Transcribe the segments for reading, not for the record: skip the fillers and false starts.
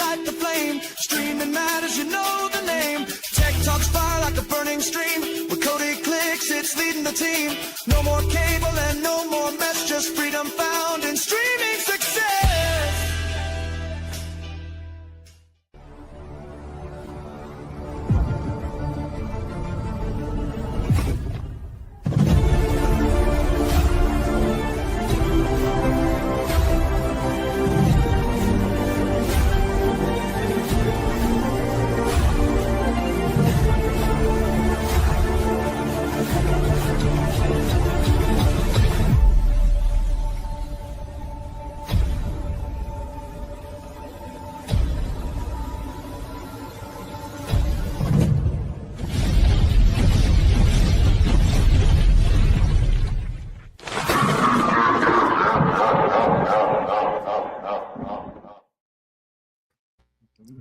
light the flame. Streaming matters, you know the name. Tech talks fire like a burning stream. With Kodi clicks, it's leading the team. No more cable and no more mess, just freedom found in streaming success.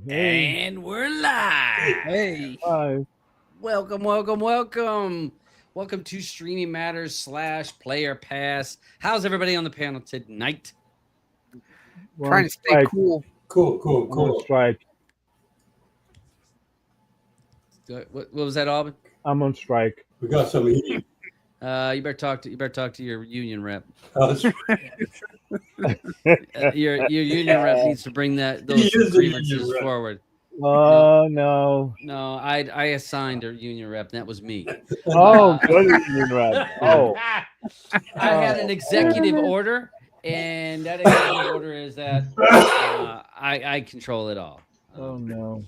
And we're live. Hey. Hi. Welcome, welcome, welcome. Welcome to Streaming Matters / Player Pass. How's everybody on the panel tonight? Trying to stay cool. Cool. Strike. What was that, Auburn? I'm on strike. We got some heat. You better talk to your union rep. That's Your union rep needs to bring those grievances forward. Oh, no. No, I assigned a union rep, and that was me. Oh, good union rep. Oh. I had an executive order, and that executive order is that I control it all. Oh, no.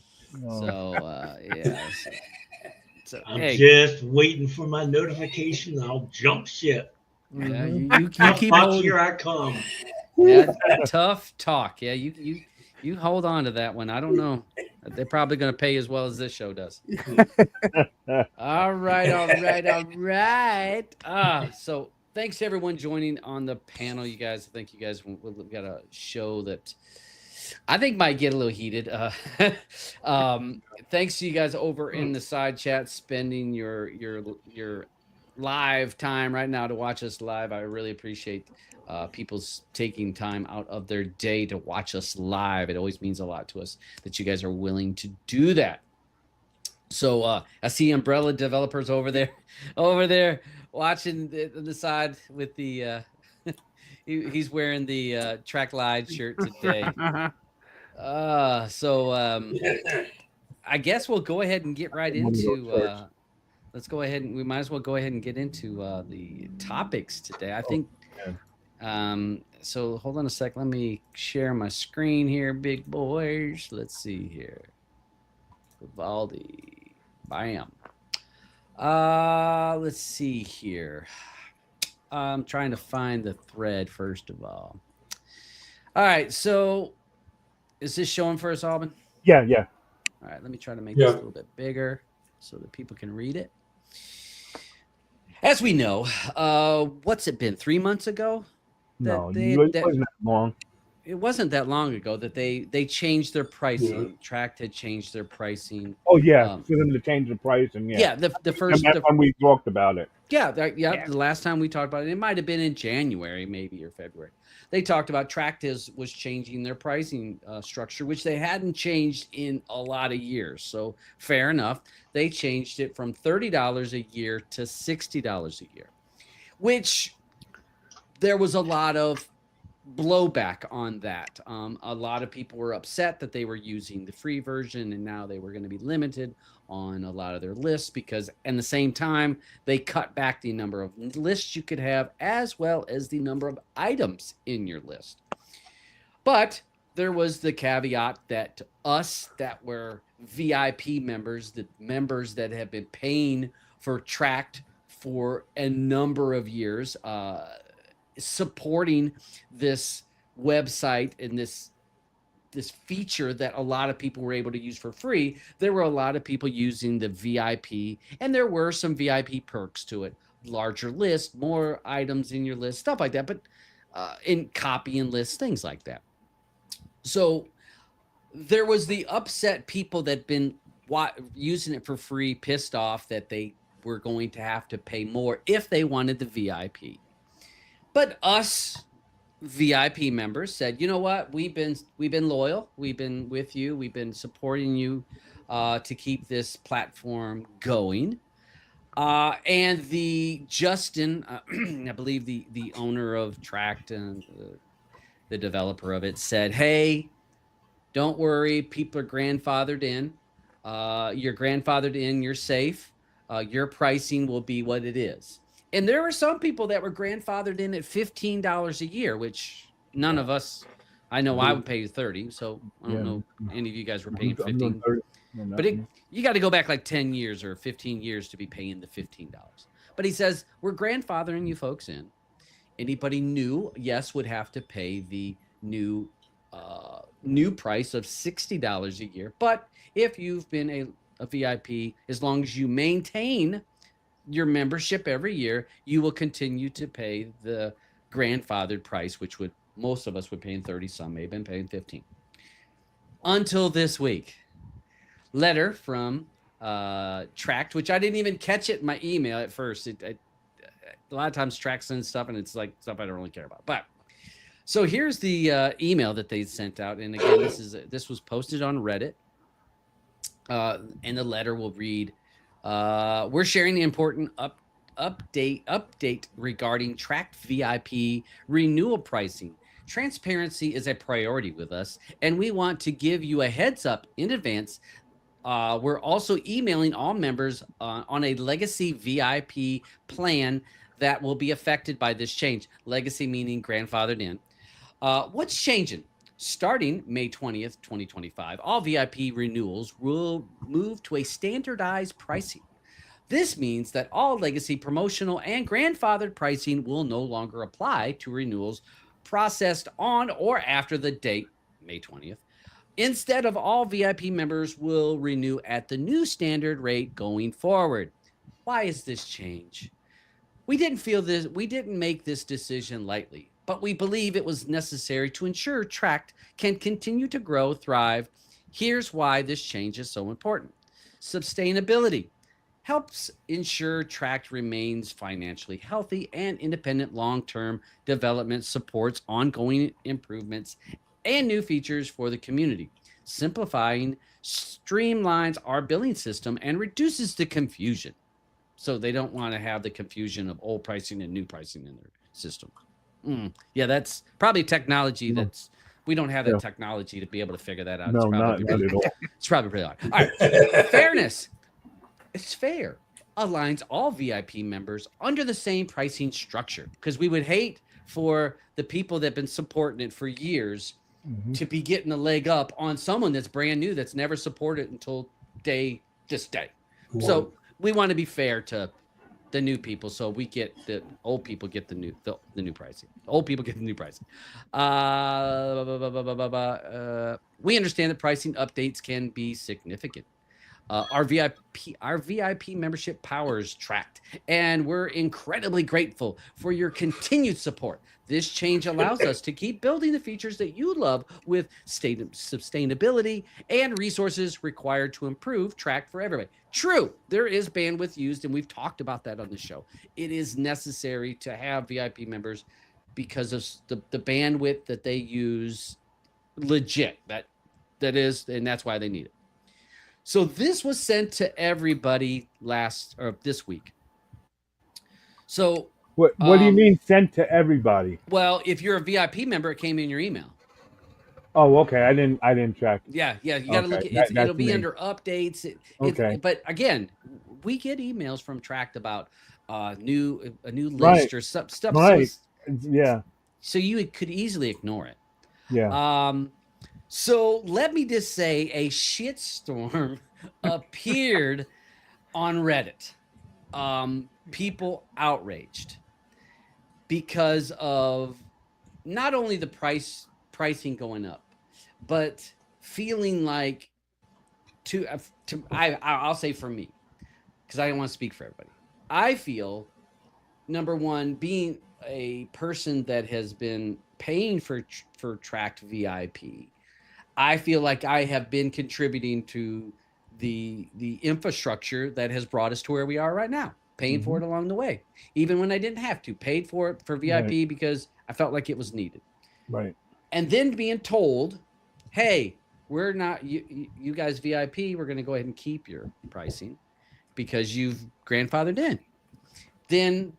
So, yeah. So, I'm just waiting for my notification. I'll jump ship. Yeah, you keep holding. Here I come. Yeah, tough talk. Yeah, you hold on to that one. I don't know. They're probably going to pay as well as this show does. All right. So thanks to everyone joining on the panel. You guys, I think you guys, we've got a show that I think might get a little heated. Thanks to you guys over in the side chat, spending your live time right now to watch us live. I really appreciate people's taking time out of their day to watch us live. It always means a lot to us that you guys are willing to do that. So I see Umbrella Developers over there watching the side with the he's wearing the Trakt Live shirt today. I guess we'll go ahead and get right into let's go ahead and we might as well go ahead and get into the topics today. I think so hold on a sec. Let me share my screen here, big boys. Let's see here. Vivaldi. Bam. Let's see here. I'm trying to find the thread first of all. All right, so is this showing for us, Auburn? Yeah. All right, let me try to make this a little bit bigger so that people can read it. As we know, what's it been? 3 months ago? It wasn't that long. It wasn't that long ago that they changed their pricing. Yeah. Trakt had changed their pricing. Oh yeah, for them to change the pricing. Yeah, the first time we talked about it. Yeah. The last time we talked about it, it might have been in January, maybe, or February. They talked about Trakt was changing their pricing structure, which they hadn't changed in a lot of years. So fair enough, they changed it from $30 a year to $60 a year, which there was a lot of blowback on that. A lot of people were upset that they were using the free version and now they were going to be limited on a lot of their lists because at the same time they cut back the number of lists you could have as well as the number of items in your list. But there was the caveat that us that were VIP members, the members that have been paying for Trakt for a number of years, supporting this website and this feature that a lot of people were able to use for free. There were a lot of people using the VIP, and there were some VIP perks to it. Larger list, more items in your list, stuff like that, but in copying lists, things like that. So there was the upset people that been using it for free, pissed off that they were going to have to pay more if they wanted the VIP. But us VIP members said, you know what, we've been loyal, we've been with you, we've been supporting you to keep this platform going. And the Justin, I believe the owner of Trakt and the developer of it said, hey, don't worry, people are grandfathered in. You're grandfathered in, you're safe. Your pricing will be what it is. And there were some people that were grandfathered in at $15 a year, which none of us, I know I would pay 30, so I don't know any of you guys were paying 15. But you got to go back like 10 years or 15 years to be paying the $15. But he says, we're grandfathering you folks in. Anybody new, yes, would have to pay the new price of $60 a year. But if you've been a VIP, as long as you maintain your membership every year, you will continue to pay the grandfathered price, which would most of us would pay in 30, some may have been paying 15. Until this week. Letter from Trakt, which I didn't even catch it in my email at first. A lot of times Trakt sends stuff and it's like stuff I don't really care about. But so here's the email that they sent out. And again, this was posted on Reddit. And the letter will read, we're sharing the important update regarding Trakt VIP renewal pricing. Transparency is a priority with us, and we want to give you a heads up in advance. We're also emailing all members on a legacy VIP plan that will be affected by this change. Legacy meaning grandfathered in. What's changing? Starting May 20th, 2025, all VIP renewals will move to a standardized pricing. This means that all legacy promotional and grandfathered pricing will no longer apply to renewals processed on or after the date, May 20th. Instead of all VIP members will renew at the new standard rate going forward. Why is this change? We didn't make this decision lightly, but we believe it was necessary to ensure Trakt can continue to grow, thrive. Here's why this change is so important. Sustainability helps ensure Trakt remains financially healthy and independent. Long-term development supports ongoing improvements and new features for the community. Simplifying streamlines our billing system and reduces the confusion. So they don't want to have the confusion of old pricing and new pricing in their system. Yeah, that's probably technology we don't have the technology to be able to figure that out. No, not at all. It's probably pretty hard. All right, fairness. It's fair. Aligns all VIP members under the same pricing structure, because we would hate for the people that have been supporting it for years to be getting a leg up on someone that's brand new, that's never supported until this day. Whoa. So we want to be fair to the new people, so we get the old people get the new pricing. Old people get the new pricing. We understand that pricing updates can be significant. Our VIP membership powers Trakt, and we're incredibly grateful for your continued support. This change allows us to keep building the features that you love with sustainability and resources required to improve Trakt for everybody. True, there is bandwidth used, and we've talked about that on the show. It is necessary to have VIP members because of the bandwidth that they use. Legit, that is, and that's why they need it. So this was sent to everybody this week. So what do you mean sent to everybody? Well, if you're a VIP member, it came in your email. Oh, okay. I didn't check. Yeah. You got to look at it'll be under updates. But again, we get emails from Trakt about a new list or stuff. Right. So you could easily ignore it. Yeah. So let me just say a shitstorm appeared on Reddit. People outraged because of not only the pricing going up, but feeling like I'll say for me, because I don't want to speak for everybody. I feel, number one, being a person that has been paying for Trakt VIP, I feel like I have been contributing to the infrastructure that has brought us to where we are right now, paying for it along the way, even when I didn't have to. Paid for it for VIP because I felt like it was needed. Right. And then being told, hey, we're not, you guys VIP, we're going to go ahead and keep your pricing because you've grandfathered in. Then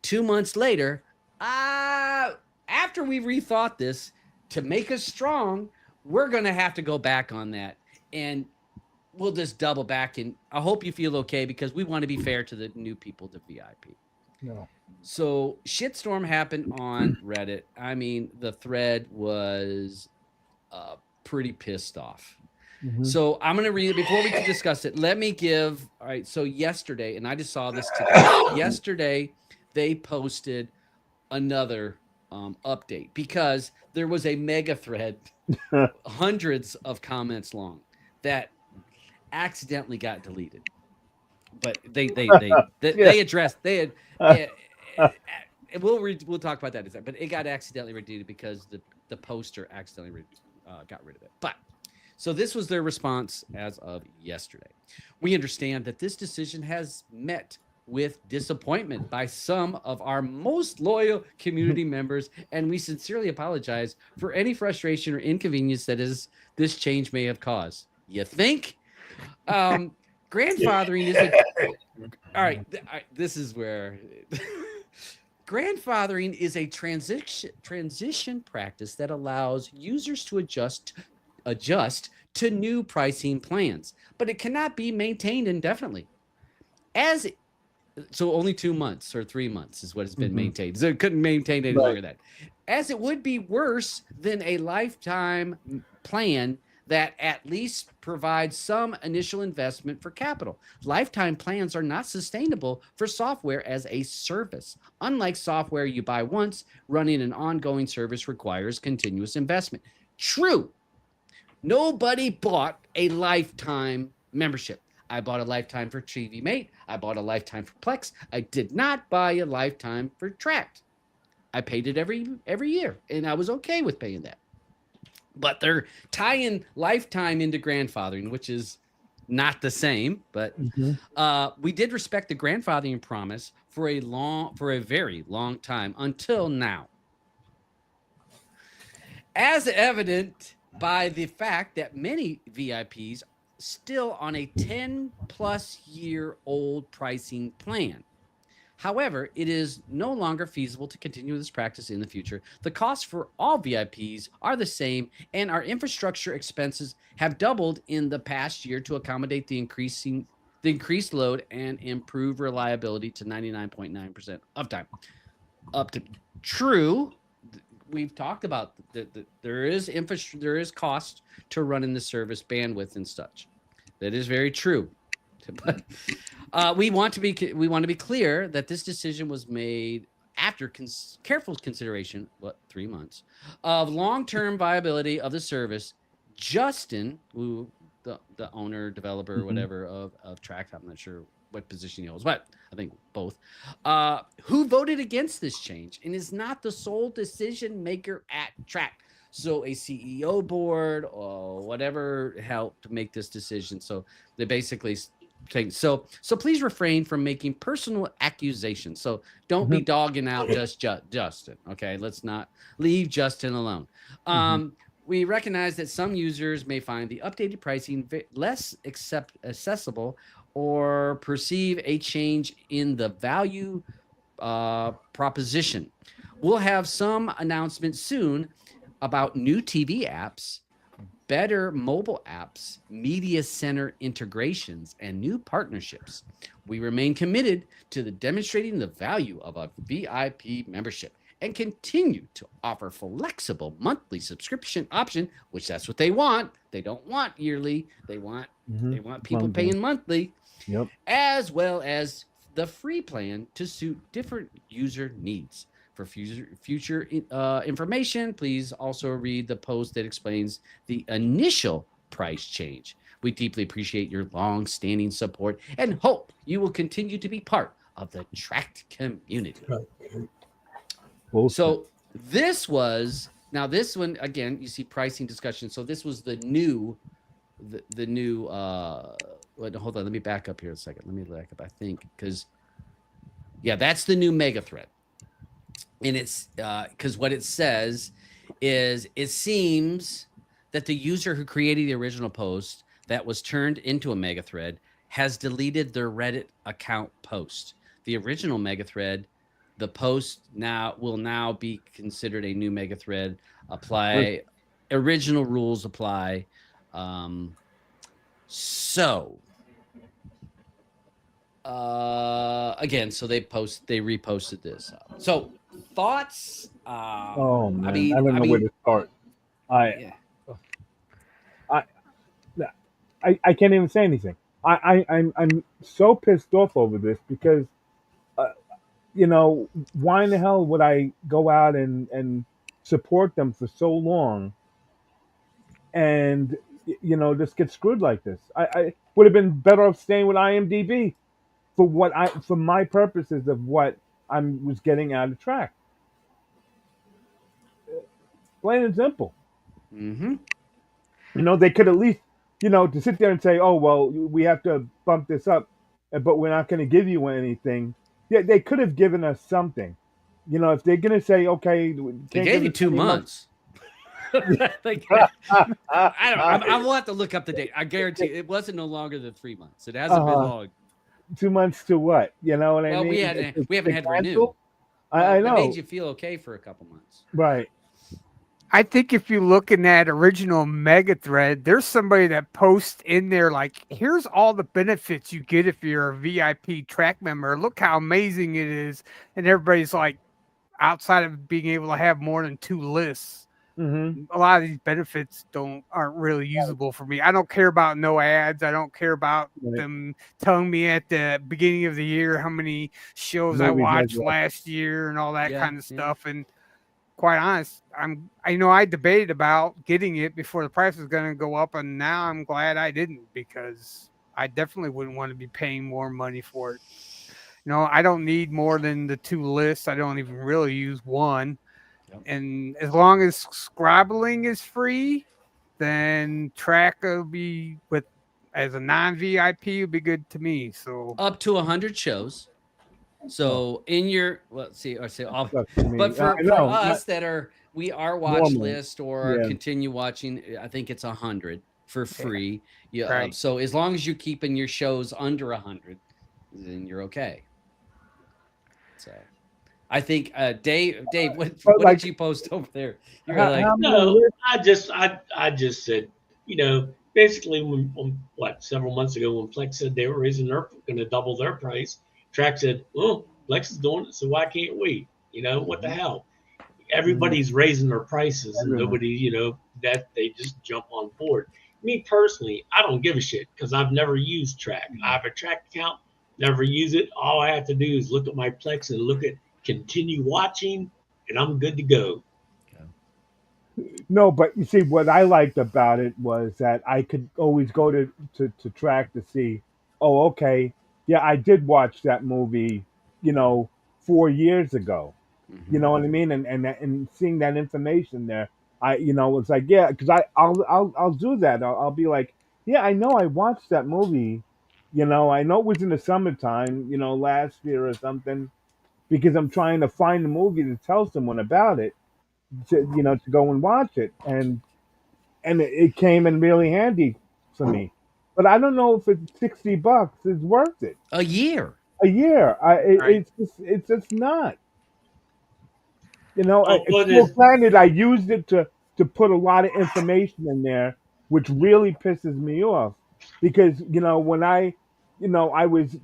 2 months later, after we rethought this to make us strong, we're going to have to go back on that. And we'll just double back. And I hope you feel okay because we want to be fair to the new people to VIP. No. So shitstorm happened on Reddit. I mean, the thread was pretty pissed off. Mhm. So I'm going to read it before we can discuss it. Let me give. All right. So yesterday, and I just saw this today. Yesterday, they posted another update because there was a mega thread, hundreds of comments long, that accidentally got deleted. But they addressed they had. We'll talk about that in a second. But it got accidentally deleted because the poster accidentally got rid of it. But so this was their response as of yesterday. We understand that this decision has met with disappointment by some of our most loyal community members, and we sincerely apologize for any frustration or inconvenience that this change may have caused. You think? Grandfathering is all right. This is where grandfathering is a transition practice that allows users to adjust to new pricing plans, but it cannot be maintained indefinitely. So only 2 months or 3 months is what has been maintained. So it couldn't maintain any longer than that. As it would be worse than a lifetime plan that at least provides some initial investment for capital. Lifetime plans are not sustainable for software as a service. Unlike software you buy once, running an ongoing service requires continuous investment. True. Nobody bought a lifetime membership. I bought a lifetime for TV Mate. I bought a lifetime for Plex. I did not buy a lifetime for Trakt. I paid it every year, and I was okay with paying that. But they're tying lifetime into grandfathering, which is not the same. But we did respect the grandfathering promise for a very long time until now, as evident by the fact that many VIPs still on a 10-plus-year-old pricing plan. However, it is no longer feasible to continue this practice in the future. The costs for all VIPs are the same, and our infrastructure expenses have doubled in the past year to accommodate the increased load and improve reliability to 99.9% uptime. True. We've talked about there is cost to running the service, bandwidth and such. That is very true. But we want to be clear that this decision was made after careful consideration, 3 months, of long-term viability of the service. Justin, who the owner, developer, whatever of Trakt, I'm not sure what position he holds, but I think both, who voted against this change and is not the sole decision maker at Trakt. So a CEO board or whatever helped to make this decision. So they basically so please refrain from making personal accusations. So don't be dogging out Justin. Okay, let's not leave Justin alone. We recognize that some users may find the updated pricing less accessible or perceive a change in the value proposition. We'll have some announcements soon about new TV apps, better mobile apps, media center integrations, and new partnerships. We remain committed to demonstrating the value of a VIP membership and continue to offer flexible monthly subscription option, which that's what they want. They don't want yearly. They want people paying monthly, as well as the free plan to suit different user needs. For future information, please also read the post that explains the initial price change. We deeply appreciate your long-standing support and hope you will continue to be part of the Trakt community. So this was, now this one, again, you see pricing discussion. So this was the new, hold on, let me back up here a second. Let me back up, I think, because, yeah, that's the new mega thread. And it's because what it says is it seems that the user who created the original post that was turned into a mega thread has deleted their Reddit account post. The original mega thread, the post will now be considered a new mega thread. Apply original rules apply. Again, so they reposted this. So thoughts? Oh man, I mean, I don't know where to start. Yeah. I can't even say anything. I'm so pissed off over this because, why in the hell would I go out and support them for so long, and just get screwed like this? I would have been better off staying with IMDB for my purposes of what I was getting out of Trakt. Plain and simple. Mm-hmm. They could at least, to sit there and say, oh, well, we have to bump this up, but we're not going to give you anything. Yeah, they could have given us something. If they're going to say, okay, they gave you 2 months. I will have to look up the date. I guarantee it wasn't no longer than 3 months. It hasn't been long. 2 months to what? You know what I mean? We haven't had to renew. I know. It made you feel okay for a couple months. Right. I think if you look in that original mega thread, there's somebody that posts in there like, here's all the benefits you get if you're a VIP Trakt member. Look how amazing it is. And everybody's like, outside of being able to have more than 2 lists, a lot of these benefits aren't really usable for me. I don't care about no ads. I don't care about them telling me at the beginning of the year how many shows I watched last year and all that kind of stuff. And quite honest, I debated about getting it before the price was going to go up, and now I'm glad I didn't, because I definitely wouldn't want to be paying more money for it. I don't need more than the 2 lists. I don't even really use one. Yep. And as long as scribbling is free, then Trakt will be as a non-VIP would be good to me. So up to 100 shows. So in your but for us that we are watch list or continue watching, I think it's 100 for free. Yeah. Right. So as long as you're keeping your shows under 100, then you're okay. So I think Dave, what did you post over there? You're like, no, I just said, basically when several months ago when Plex said they were going to double their price, Trakt said, well, Plex is doing it, so why can't we? What the hell? Everybody's raising their prices, and nobody, that they just jump on board. Me personally, I don't give a shit because I've never used Trakt. I have a Trakt account, never use it. All I have to do is look at my Plex and look at continue watching, and I'm good to go. No, but you see, what I liked about it was that I could always go to Trakt to see, oh, okay, yeah, I did watch that movie, 4 years ago. You know what I mean? And seeing that information there, it's like, yeah, because I'll do that. I'll be like, yeah, I know I watched that movie. I know it was in the summertime, last year or something, because I'm trying to find the movie to tell someone about it, to go and watch it, and it came in really handy for me. But I don't know if it's $60 is worth it. A year. It's just not. Granted, I used it to put a lot of information in there, which really pisses me off, because when I was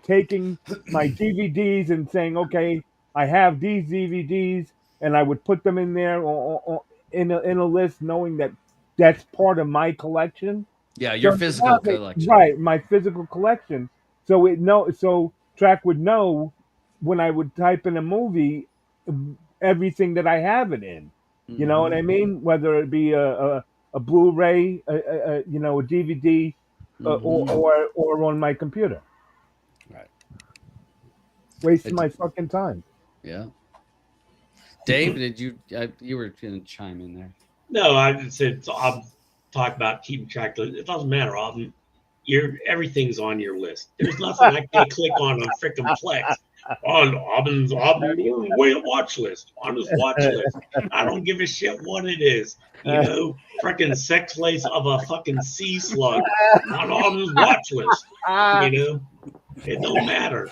taking my DVDs and saying, okay, I have these DVDs, and I would put them in there or in a list, knowing that that's part of my collection. Yeah, your physical collection. Right, my physical collection. So Trakt would know when I would type in a movie everything that I have it in. You know what I mean? Whether it be a Blu-ray, a DVD, or on my computer. Right. Wasting my fucking time. Yeah. Dave, did you were going to chime in there? No, I said I'll talk about keeping track. It doesn't matter. Everything's on your list. There's nothing I can't click on freaking Plex on AUBYN's watch list, on his watch list. I don't give a shit what it is. Freaking sex lace of a fucking sea slug on AUBYN's watch list. It don't matter.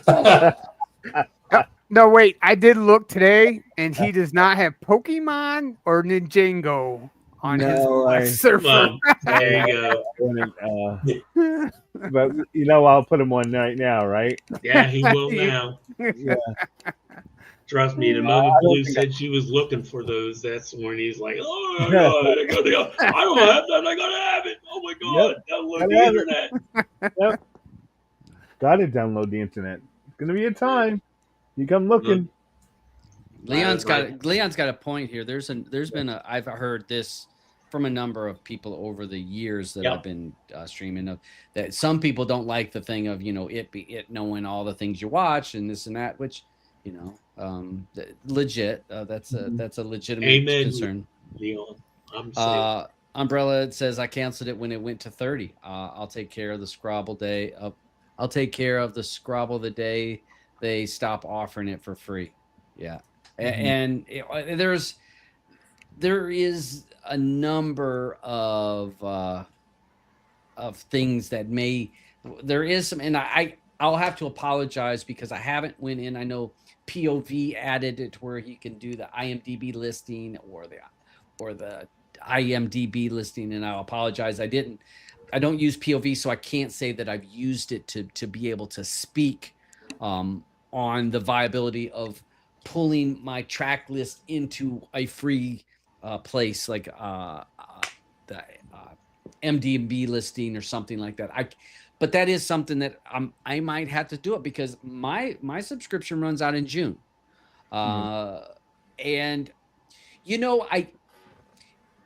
No, wait. I did look today, and he does not have Pokemon or Ninjago on his surfer. Well, there you go. But I'll put him on right now, right? Yeah, he will now. Yeah. Trust me, the Mother Blue said she was looking for those. That's when he's like, oh my God, I don't have that. I gotta have it. Oh my God, download the internet. Yep. Gotta download the internet. It's gonna be a time. You come looking. Leon's got a point here. I've heard this from a number of people over the years that I've been streaming of that. Some people don't like the thing of it knowing all the things you watch and this and that, which legit. That's a legitimate concern. Leon. I'm saying. Umbrella says I canceled it when it went to 30. I'll take care of the Scrabble day. I'll take care of the Scrabble the day they stop offering it for free. Yeah. And there is a number of things that there is some, and I'll have to apologize because I haven't went in. I know POV added it to where he can do the IMDB listing or the IMDB listing, and I'll apologize. I don't use POV, so I can't say that I've used it to be able to speak on the viability of pulling my track list into a free place like the MDB listing or something like that. But that is something that I might have to do it because my subscription runs out in June. And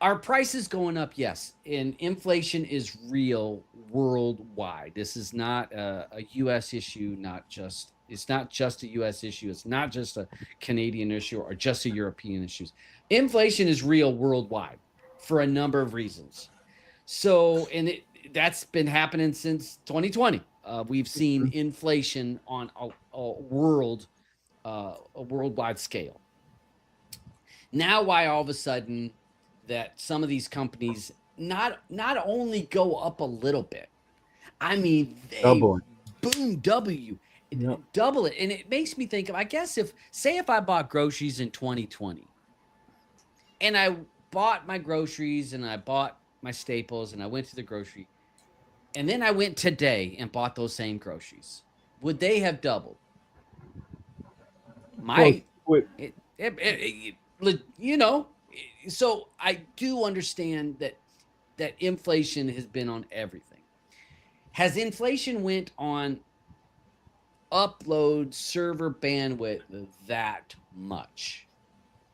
our price is going up, yes, and inflation is real worldwide. This is not a U.S. issue, it's not just a U.S. issue. It's not just a Canadian issue or just a European issue. Inflation is real worldwide for a number of reasons. So, and that's been happening since 2020. We've seen inflation on a worldwide scale. Now, why all of a sudden that some of these companies not only go up a little bit, I mean, they double it. And it makes me think of, I guess if I bought groceries in 2020 and I bought my groceries and I bought my staples and I went to the grocery and then I went today and bought those same groceries, would they have doubled? So I do understand that inflation has been on everything. Has inflation went on upload server bandwidth that much?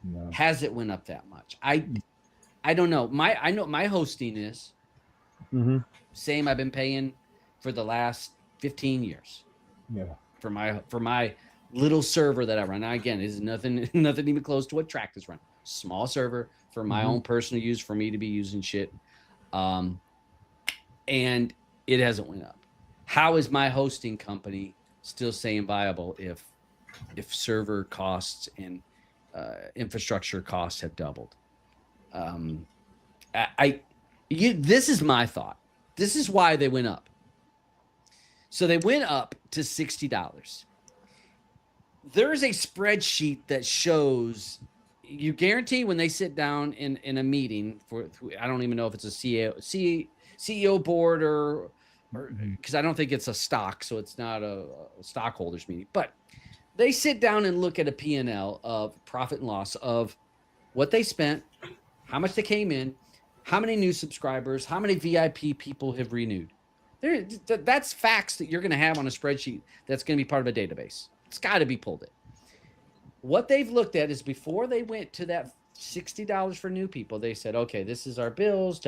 No. Has it went up that much? I don't know. I know my hosting is same. I've been paying for the last 15 years. Yeah. For my little server that I run. Now again, is nothing even close to what Trakt is running. Small server for my own personal use, for me to be using shit. And it hasn't went up. How is my hosting company still staying viable if server costs and infrastructure costs have doubled? This is my thought. This is why they went up. So they went up to $60. There's a spreadsheet that shows, you guarantee when they sit down in a meeting I don't even know if it's a CEO board or because I don't think it's a stock, so it's not a stockholders meeting, but they sit down and look at a P&L of profit and loss of what they spent, how much they came in, how many new subscribers, how many VIP people have renewed. That's facts that you're going to have on a spreadsheet that's going to be part of a database. It's got to be pulled in. What they've looked at is before they went to that $60 for new people, they said, okay, this is our bills,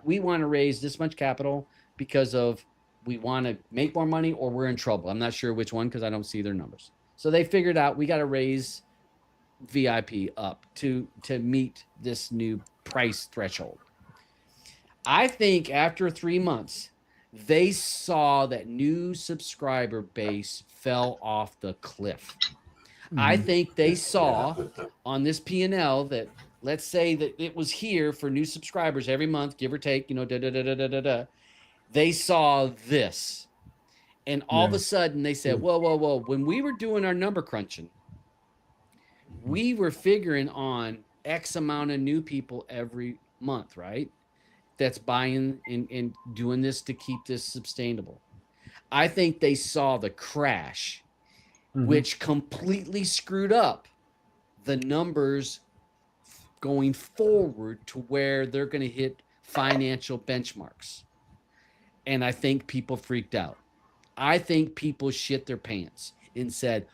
we want to raise this much capital because of we want to make more money or we're in trouble. I'm not sure which one because I don't see their numbers. So they figured out we got to raise VIP up to meet this new price threshold. I think after 3 months, they saw that new subscriber base fell off the cliff. I think they saw on this P&L that, let's say that it was here for new subscribers every month, give or take, they saw this. And all of a sudden they said, whoa. When we were doing our number crunching, we were figuring on X amount of new people every month, right? That's buying and doing this to keep this sustainable. I think they saw the crash, which completely screwed up the numbers going forward to where they're going to hit financial benchmarks. And I think people freaked out. I think people shit their pants and said,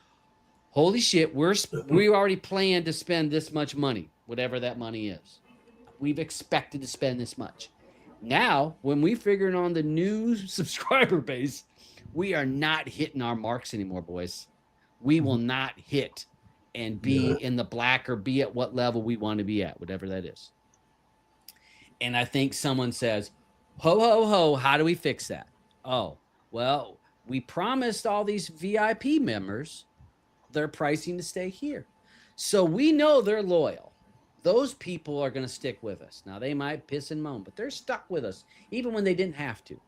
holy shit, we already planned to spend this much money, whatever that money is. We've expected to spend this much. Now, when we figuring on the new subscriber base, we are not hitting our marks anymore, boys. We will not hit and be in the black or be at what level we want to be at, whatever that is. And I think someone says, ho, how do we fix that? Oh, well, we promised all these VIP members their pricing to stay here. So we know they're loyal. Those people are going to stick with us. Now, they might piss and moan, but they're stuck with us, even when they didn't have to.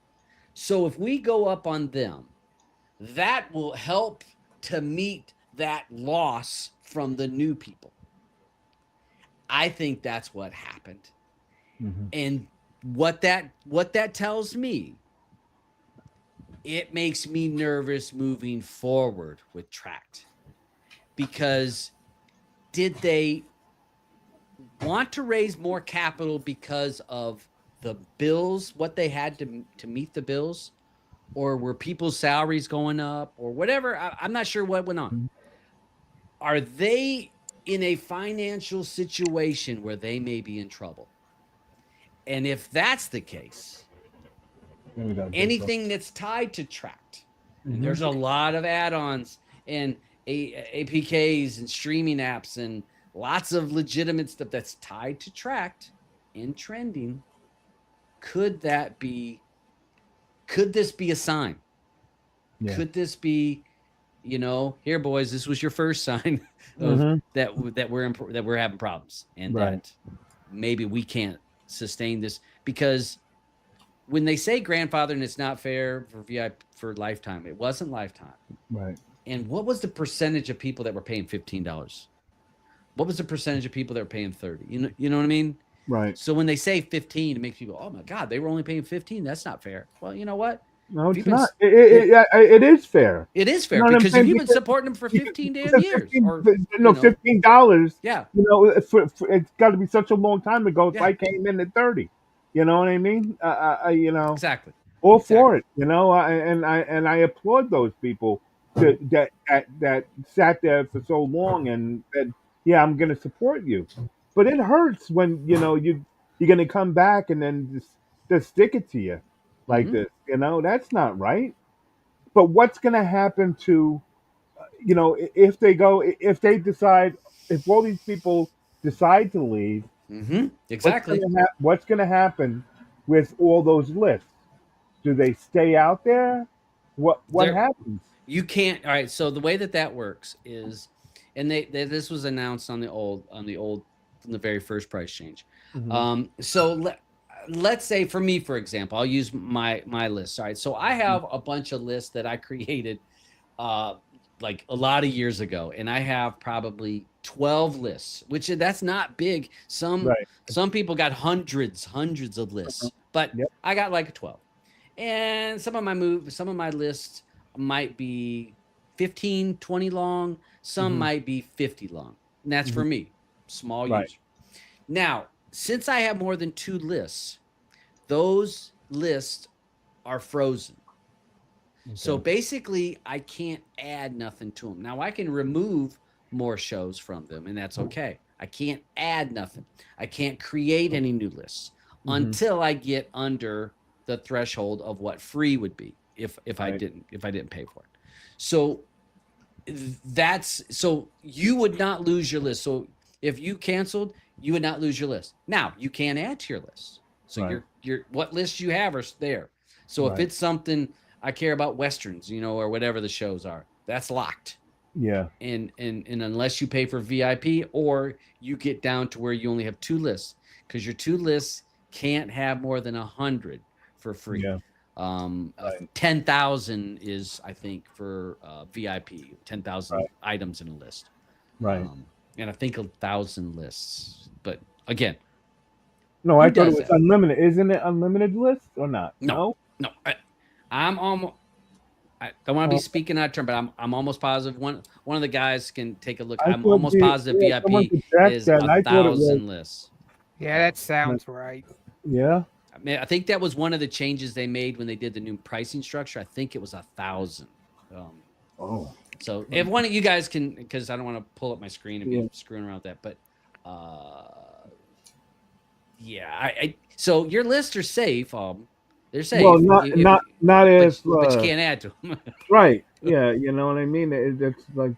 So if we go up on them, that will help to meet that loss from the new people. I think that's what happened. And what that tells me, it makes me nervous moving forward with Trakt. Because did they want to raise more capital because of the bills, what they had to meet the bills? Or were people's salaries going up or whatever? I'm not sure what went on. Are they in a financial situation where they may be in trouble? And if that's the case, anything that's tied to Trakt, and there's a lot of add-ons and APKs and streaming apps and lots of legitimate stuff that's tied to Trakt and trending, could this be a sign? Could this be, here, boys, this was your first sign of that we're having problems and that maybe we can't sustain this? Because when they say grandfather and it's not fair for VIP for lifetime, it wasn't lifetime. Right. And what was the percentage of people that were paying $15? What was the percentage of people that were paying 30? You know what I mean? Right. So when they say 15, it makes people, oh my God, they were only paying 15. That's not fair. Well, you know what? No, it's not. It is fair. It is fair because if you've been supporting them for 15 damn years, $15. Yeah. It's got to be such a long time ago. If I came in at 30, you know what I mean? Exactly. All for it, and I applaud those people that sat there for so long and said, yeah, I'm going to support you. But it hurts when you're going to come back and then just stick it to you like this. That's not right. But what's going to happen to if all these people decide to leave? Exactly. What's going to happen with all those lists? Do they stay out there? What happens? You can't. All right. So the way that works is, and this was announced on the very first price change. So let's say for me, for example, I'll use my list. All right. So I have a bunch of lists that I created like a lot of years ago, and I have probably 12 lists, which that's not big. Some people got hundreds of lists, but I got like 12. And some of my lists might be 15, 20 long. Some might be 50 long. And that's for me, small user. Now, since I have more than 2 lists, those lists are frozen. So basically, I can't add nothing to them. Now, I can remove more shows from them, and that's okay. I can't add nothing. I can't create any new lists until I get under the threshold of what free would be if I didn't pay for it. So so you would not lose your list. So if you canceled, you would not lose your list. Now you can add to your list. So your what lists you have are there. So if Right. it's something I care about, westerns, or whatever the shows are, that's locked. Yeah. And unless you pay for VIP or you get down to where you only have 2 lists, because your 2 lists can't have more than 100 for free. Yeah. Right. 10,000 is, I think, for VIP, 10,000 Right. items in a list. Right. And I think 1,000 lists. But again, No, who I thought it does was that? unlimited. Isn't it unlimited list or not? No. I'm almost. I don't want to be speaking out of turn, but I'm almost positive one of the guys can take a look. I I'm thought almost positive someone VIP could check is that. I thought it was. 1,000 lists. Yeah, that sounds right. Yeah. I mean, I think that was one of the changes they made when they did the new pricing structure. I think it was 1,000. Oh. So if one of you guys can, because I don't want to pull up my screen and be screwing around with that, but so your lists are safe. They're safe. Well, not if. But you can't add to them. Right. Yeah. You know what I mean? It's like.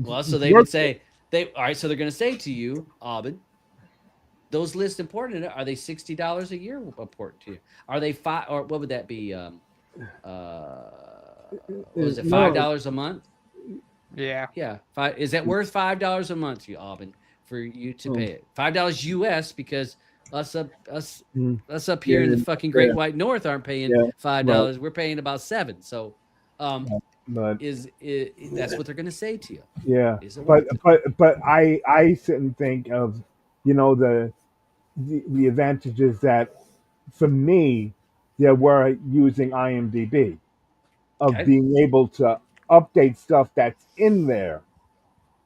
Well, so they would say all right. So they're going to say to you, AUBYN, those lists important. Are they $60 a year important to you? Are they or what would that be? Was it $5 a month? Yeah. Yeah. Is that worth $5 a month to you, AUBYN, for you to pay it? $5 US, because us up here in the fucking Great White North aren't paying $5. Right. We're paying about $7. So, but is that's what they're going to say to you? Yeah. But I sit and think of, the advantages that, for me, there were using IMDB, of being able to update stuff that's in there,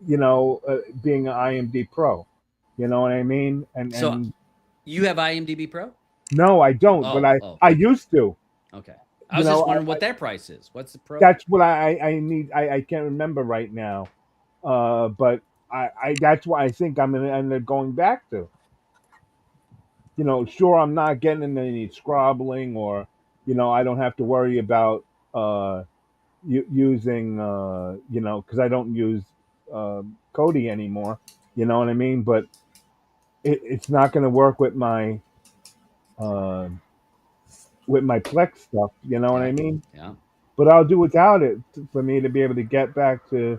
being an IMDb Pro. You know what I mean? And you have IMDB Pro? No, I don't. But I used to. Okay. I was just wondering what their price is. What's the Pro? That's what I need. I can't remember right now. But I that's why I think I'm gonna end up going back to. Sure, I'm not getting any scrobbling, or I don't have to worry about using because I don't use Kodi anymore. You know what I mean? But it's not going to work with my Plex stuff. You know what I mean? Yeah. But I'll do without it for me to be able to get back to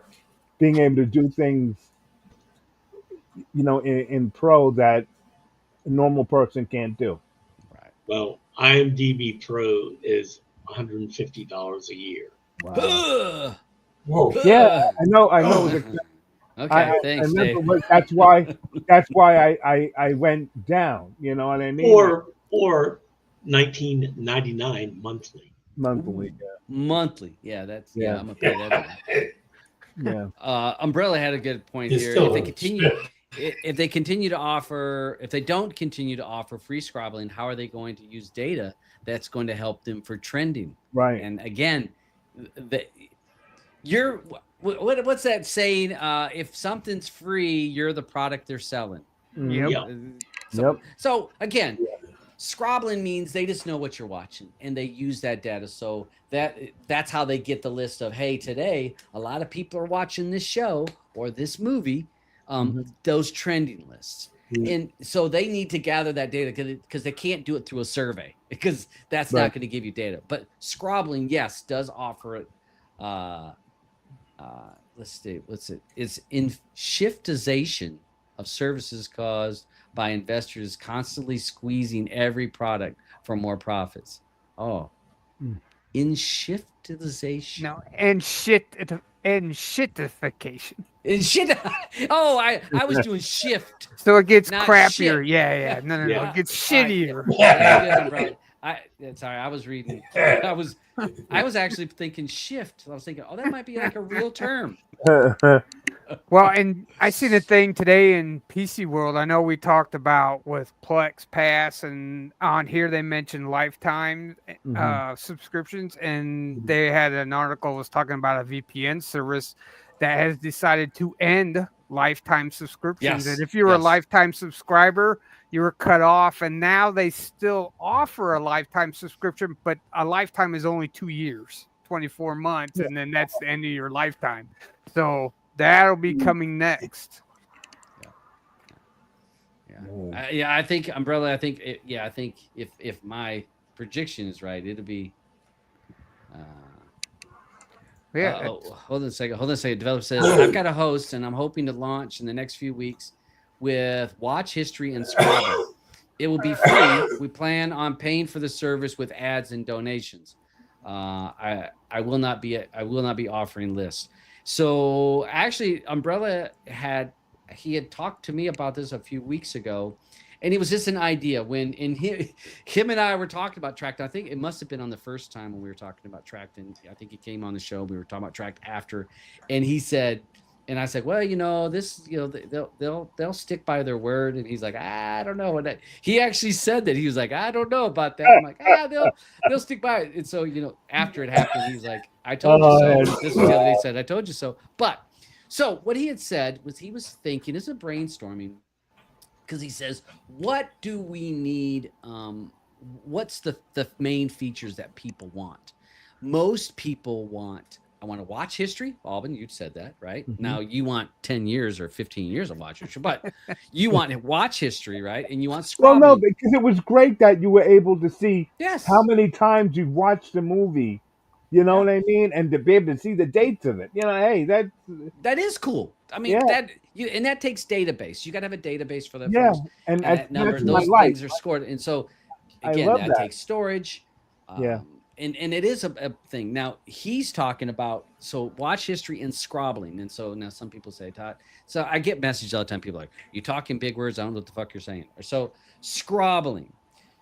being able to do things, in Pro that a normal person can't do. Right. Well, IMDb Pro is $150 a year. Wow. Whoa. Yeah, I know. Okay, thanks, Dave. That's why I went down. You know what I mean? Or $19.99 monthly. Monthly, Monthly, yeah. That's I'm gonna pay that. Yeah. Umbrella had a good point here. If they don't continue to offer free scrobbling, how are they going to use data that's going to help them for trending? Right. And again, what's that saying? If something's free, you're the product they're selling. Yep. So again, scrobbling means they just know what you're watching and they use that data. So that's how they get the list of, hey, today a lot of people are watching this show or this movie, those trending lists. And so they need to gather that data because they can't do it through a survey, because that's not going to give you data. But scrobbling, yes, does offer it. Let's see, it's in shiftization of services caused by investors constantly squeezing every product for more profits. In shiftization. No, and shitification. In shit. Oh, I was doing shift. So it gets Not crappier. shit. Yeah. No. It gets shittier. Sorry, I was reading. I was actually thinking shift. I was thinking, that might be like a real term. Well, and I seen a thing today in PC World. I know we talked about with Plex Pass, and on here they mentioned lifetime subscriptions, and they had an article was talking about a VPN service that has decided to end lifetime subscriptions. Yes. And if you were a lifetime subscriber, you were cut off, and now they still offer a lifetime subscription, but a lifetime is only 2 years, 24 months, and then that's the end of your lifetime. So that'll be coming next. I think Umbrella. I think if my prediction is right, it'll be Yeah, Hold on a second. Developer says, I've got a host and I'm hoping to launch in the next few weeks with watch history and Scrabble. It will be free. We plan on paying for the service with ads and donations. I will not be offering lists. So actually, Umbrella had talked to me about this a few weeks ago, and it was just an idea when him and I were talking about Trakt. I think it must have been on the first time when we were talking about Trakt, and I think he came on the show. We were talking about Trakt after, and he said, and I said, well, they'll stick by their word. And he's like, I don't know. And he actually said that. He was like, I don't know about that. I'm like, they'll stick by it. And so, after it happened, he's like, I told you so. This was the other day. He said, I told you so. But so what he had said was he was thinking, this is a brainstorming, because he says, what do we need? What's the main features that people want? Most people want, I want to watch history. Aubyn, you said that, right? Mm-hmm. Now you want 10 years or 15 years of watch history, but you want to watch history, right? And you want scrobbing. Well, no, because it was great that you were able to see yes. how many times you've watched the movie. You know what I mean? And to be able to see the dates of it. Hey, that is cool. I mean, and that takes database. You got to have a database for that. Yeah, folks. And that number, those things are scored. And so, again, that takes storage. And it is a thing. Now, he's talking about, so watch history and scrobbling. And so now some people say, Todd, so I get messages all the time. People are like, you talking big words. I don't know what the fuck you're saying. Or so scrobbling.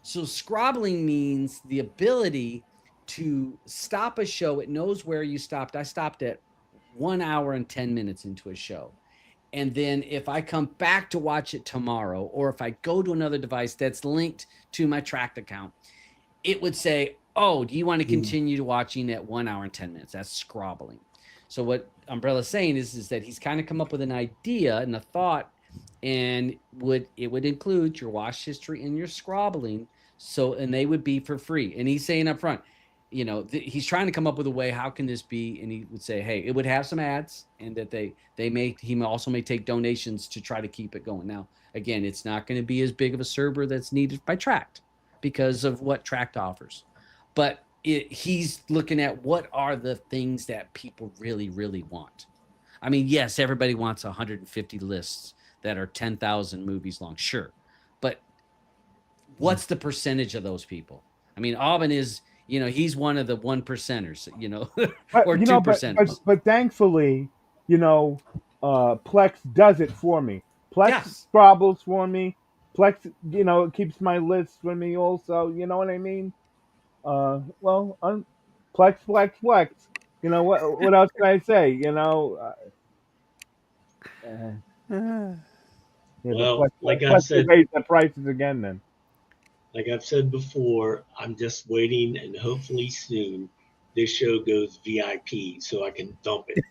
So scrobbling means the ability to stop a show. It knows where you stopped. I stopped at 1 hour and 10 minutes into a show. And then if I come back to watch it tomorrow, or if I go to another device that's linked to my Trakt account, it would say, oh, do you want to continue watching at 1 hour and 10 minutes? That's scrobbling. So what Umbrella's saying is that he's kind of come up with an idea and a thought, and it would include your watch history and your scrobbling. So, and they would be for free. And he's saying up front, he's trying to come up with a way, how can this be? And he would say, hey, it would have some ads, and that he also may take donations to try to keep it going. Now, again, it's not going to be as big of a server that's needed by Trakt because of what Trakt offers. But he's looking at what are the things that people really, really want. I mean, yes, everybody wants 150 lists that are 10,000 movies long. Sure. But what's the percentage of those people? I mean, Aubyn is, he's one of the 1%ers, or 2%. But thankfully, Plex does it for me. Plex scrabbles for me. Plex, it keeps my list for me also. You know what I mean? Plex. What else can I say? Like I've said, raise the prices again. Then, like I've said before, I'm just waiting, and hopefully soon this show goes VIP so I can dump it.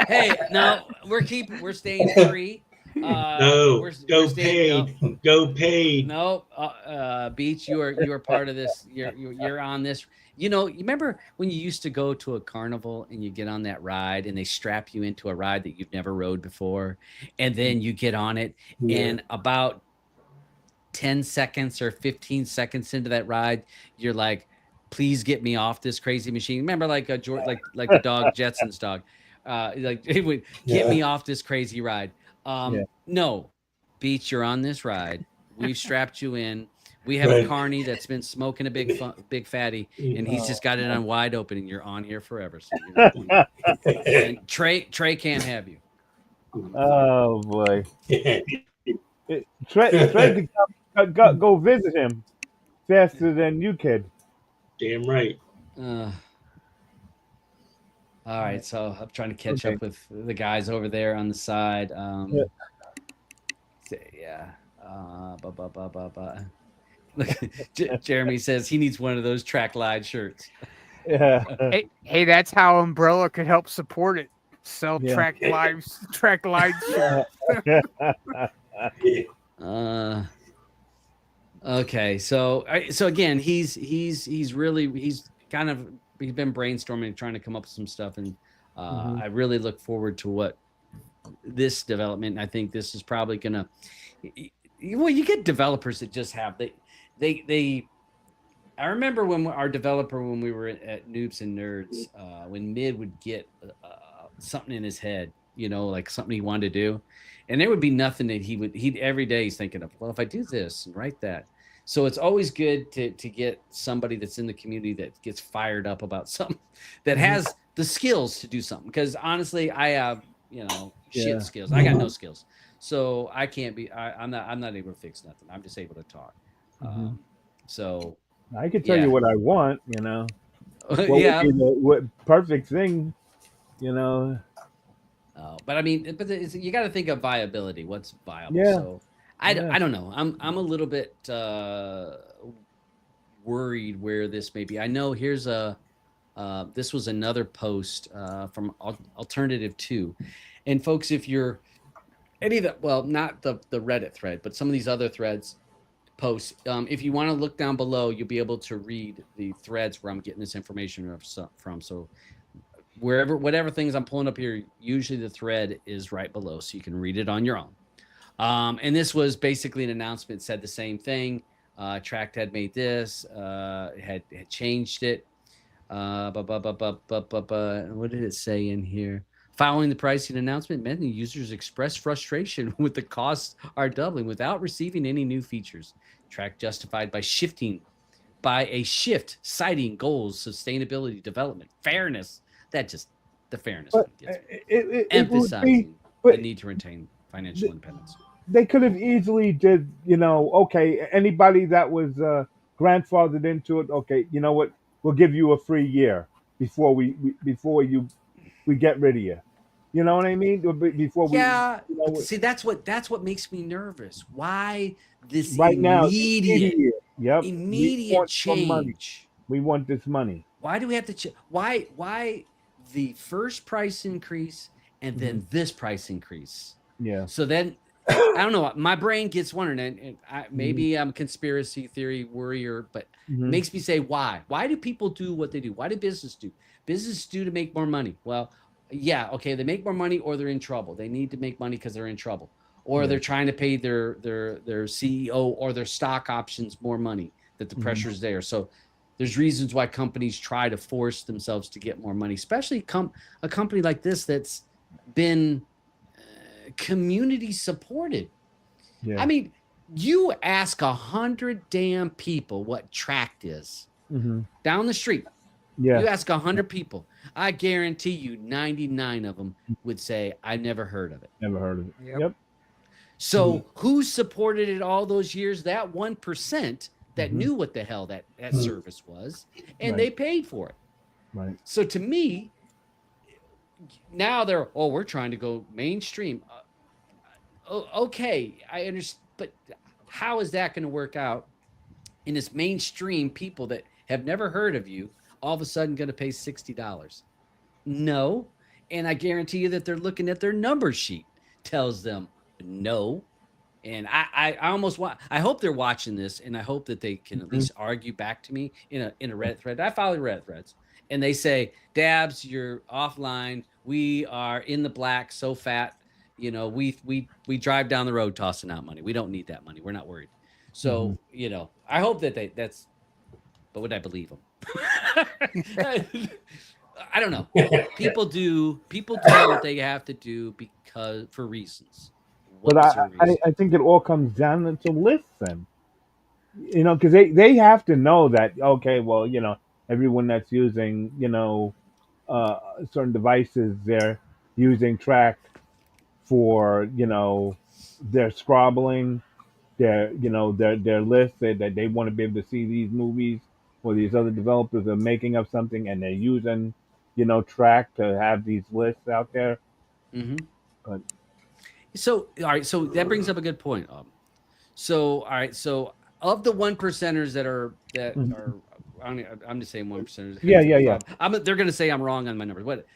Hey, no, we're staying free. No, go paid. Go paid. No, Beach, you are part of this. You're on this. You remember when you used to go to a carnival and you get on that ride and they strap you into a ride that you've never rode before, and then you get on it, and about 10 seconds or 15 seconds into that ride, you're like, please get me off this crazy machine. Remember, like the dog, Jetson's dog, like it would get me off this crazy ride. No, Beach, you're on this ride. We've strapped you in. We have a carny that's been smoking a big fatty, and he's just got it on wide open, and you're on here forever. So and Trey can't have you. Oh boy, Trey could go visit him faster than you could. Damn right. All right, so I'm trying to catch up with the guys over there on the side. Look, Jeremy says he needs one of those Trakt Live shirts. Yeah. Hey, that's how Umbrella could help support it. Sell Trakt Live shirts. Okay, so again, he's been brainstorming, trying to come up with some stuff, and I really look forward to what this development. I think this is probably gonna. Well, you get developers that just have they I remember when our developer, when we were at Noobs and Nerds, when Mid would get something in his head, you know, like something he wanted to do, and there would be nothing that he'd every day he's thinking of, well, if I do this and write that. So it's always good to get somebody that's in the community that gets fired up about something that has the skills to do something. Because honestly, I have, you know, shit skills. I got no skills, so I can't be. I'm not able to fix nothing. I'm just able to talk. So I can tell you what I want, you know. What yeah. would be the perfect thing, you know. But I mean, you got to think of viability. What's viable? Yeah. So I don't know. I'm a little bit worried where this may be. I know here's this was another post from Alternative 2. And folks, if you're any of the, well, not the Reddit thread, but some of these other threads posts, if you want to look down below, you'll be able to read the threads where I'm getting this information from. So whatever things I'm pulling up here, usually the thread is right below, so you can read it on your own. And this was basically an announcement, said the same thing. Trakt had made this, had changed it. What did it say in here? Following the pricing announcement, many users expressed frustration with the costs are doubling without receiving any new features. Trakt justified by a shift, citing goals, sustainability, development, fairness. That just the fairness one gets me. Emphasizing the need to retain financial independence. They could have easily did, you know, okay, anybody that was grandfathered into it, okay, you know what, we'll give you a free year before we get rid of you. You know what I mean? Before we, yeah, you know, see, that's what makes me nervous. Why this right now, immediate we change? We want this money. Why do we have to? Why the first price increase and then this price increase? Yeah. So then, I don't know. My brain gets wondering, and maybe I'm a conspiracy theory worrier, but it makes me say, why? Why do people do what they do? Why do business do? Business do to make more money. Well, yeah, okay, they make more money, or they're in trouble. They need to make money because they're in trouble, or they're trying to pay their CEO or their stock options more money. That the pressure's there. So there's reasons why companies try to force themselves to get more money, especially a company like this that's been community supported. Yeah. I mean, you ask 100 damn people what Trakt is down the street. Yeah. You ask 100 people, I guarantee you 99 of them would say, I never heard of it. Never heard of it. Yep. So who supported it all those years? That 1% that knew what the hell that service was, and they paid for it. Right. So to me, now we're trying to go mainstream. Okay, I understand, but how is that going to work out in this mainstream people that have never heard of you all of a sudden going to pay $60? No. And I guarantee you that they're looking at their number sheet tells them no. And I hope they're watching this, and I hope that they can at least argue back to me in a Reddit thread. I follow Reddit threads, and they say, Dabs, you're offline. We are in the black, so fat. You know, we drive down the road tossing out money. We don't need that money. We're not worried. So, you know, I hope that but would I believe them? I don't know. People do what they have to do for reasons. But I think it all comes down to listen, you know, because they have to know that, okay, well, you know, everyone that's using, you know, certain devices, they're using Trakt for, you know, their scrobbling, their lists, that they want to be able to see these movies, or these other developers are making up something and they're using, you know, Trakt to have these lists out there. But so, all right, so that brings up a good point. So, all right, so of the 1%ers that are I'm just saying 1%ers. Yeah. They're going to say I'm wrong on my numbers, but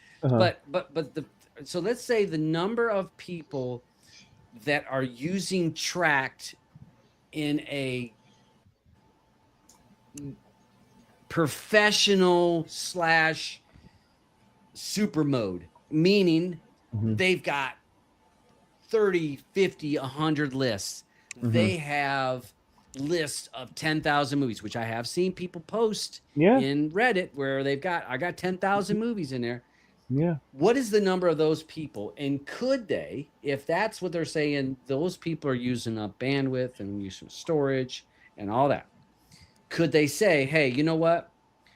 so let's say the number of people that are using Trakt in a professional / super mode, meaning they've got 30, 50, 100 lists. They have, list of 10,000 movies, which I have seen people post Yeah. in Reddit where I got 10,000 movies in there. Yeah. What is the number of those people? And could they, if that's what they're saying, those people are using up bandwidth and using storage and all that, could they say, hey, you know what?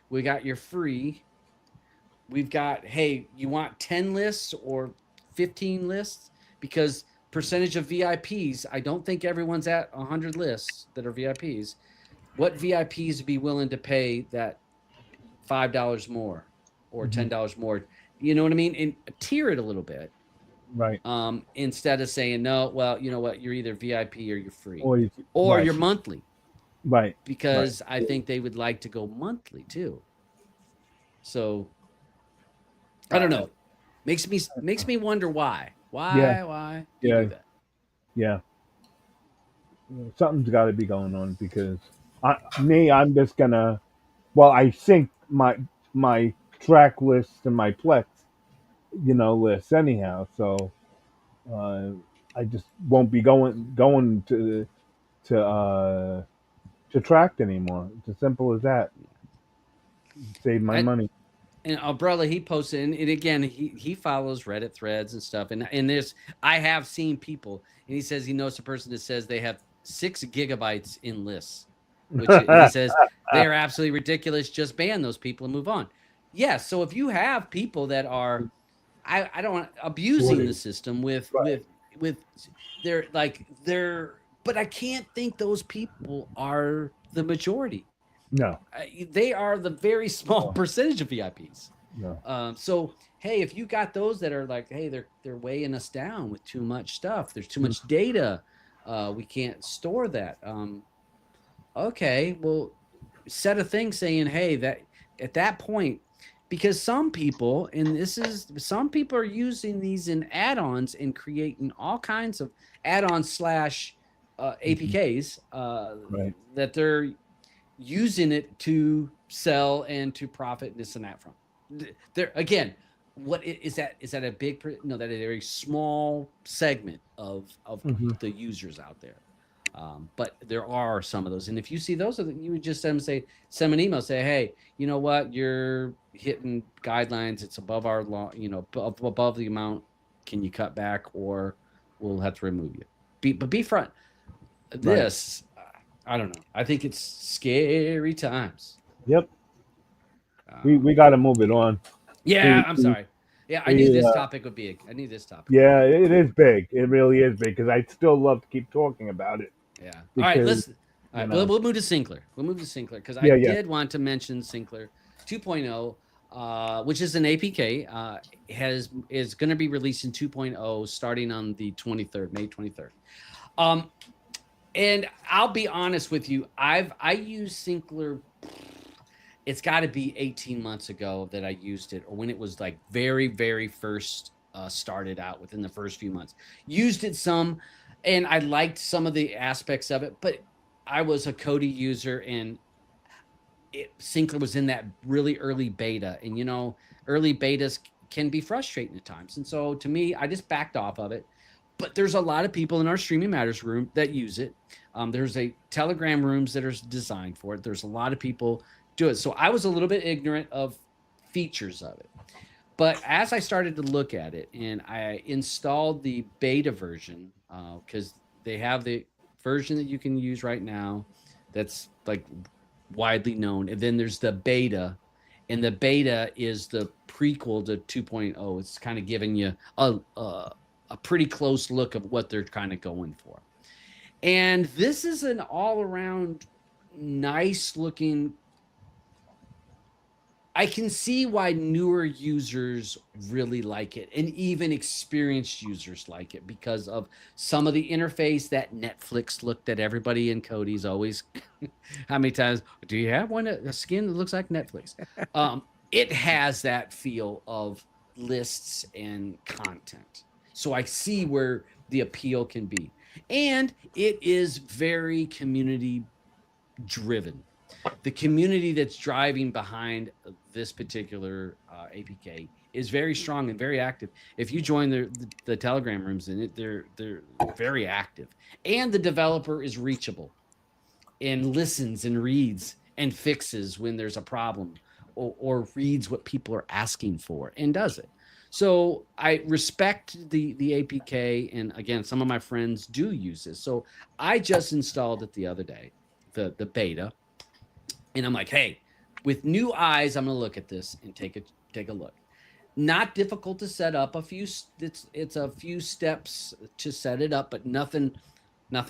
We got your free. We've got, hey, you want 10 lists or 15 lists? Because percentage of VIPs, I don't think everyone's at 100 lists that are VIPs. What VIPs would be willing to pay that $5 more or $10 more? You know what I mean? And tier it a little bit. Right. Instead of saying, no, well, you know what? You're either VIP or you're free. Or You're monthly. Right. Because I think they would like to go monthly too. So I don't know. Makes me wonder why. Why do you do that? Yeah. Something's got to be going on because I'm just gonna. Well, I sync my track lists and my Plex, lists anyhow. So I just won't be going to Trakt anymore. It's as simple as that. Save my money. And Umbrella, he posted, and again, he follows Reddit threads and stuff. And there's, I have seen people, and he says he knows a person that says they have 6 gigabytes in lists, which he says they're absolutely ridiculous. Just ban those people and move on. Yeah. So if you have people that are, I don't want abusing the system with they're but I can't think those people are the majority. No, they are the very small percentage of VIPs. No. So hey, if you got those that are like, hey, they're weighing us down with too much stuff. There's too much data. We can't store that. Okay, well, set a thing saying, hey, that at that point, because some people, some people are using these in add-ons and creating all kinds of add-ons / APKs that they're using it to sell and to profit this and that from. There again, what is that? Is that a big? No, that is a very small segment of the users out there. But there are some of those, and if you see those, you would just send an email, say, hey, you know what, you're hitting guidelines. It's above our law, above the amount. Can you cut back, or we'll have to remove you? But be front. This. I don't know. I think it's scary times. Yep. We got to move it on. Yeah, I'm sorry. Yeah, I knew this topic would be. I knew this topic. Yeah, it is big. It really is big because I still love to keep talking about it. Yeah. All right, we'll move to Syncler. We'll move to Syncler because I did want to mention Syncler 2.0, which is an APK. Is going to be released in 2.0 starting on the 23rd, May 23rd. And I'll be honest with you, I used Syncler. It's got to be 18 months ago that I used it, or when it was like very, very first started out within the first few months. Used it some, and I liked some of the aspects of it, but I was a Kodi user, and Syncler was in that really early beta, and early betas can be frustrating at times. And so to me, I just backed off of it. But there's a lot of people in our Streaming Matters room that use it. There's a Telegram rooms that are designed for it. There's a lot of people do it. So I was a little bit ignorant of features of it. But as I started to look at it, and I installed the beta version, because they have the version that you can use right now that's like widely known. And then there's the beta, and the beta is the prequel to 2.0. It's kind of giving you a pretty close look of what they're kind of going for. And this is an all-around nice looking. I can see why newer users really like it, and even experienced users like it because of some of the interface, that Netflix look that everybody in Kodi's always. How many times do you have a skin that looks like Netflix? It has that feel of lists and content. So I see where the appeal can be. And it is very community driven. The community that's driving behind this particular APK is very strong and very active. If you join the Telegram rooms in it, they're very active. And the developer is reachable. and listens and reads and fixes when there's a problem, or reads what people are asking for and does it. So I respect the APK, and again, some of my friends do use this. So I just installed it the other day, the beta, and I'm like, hey, with new eyes, I'm gonna look at this and take a look. Not difficult to set up. It's a few steps to set it up, but nothing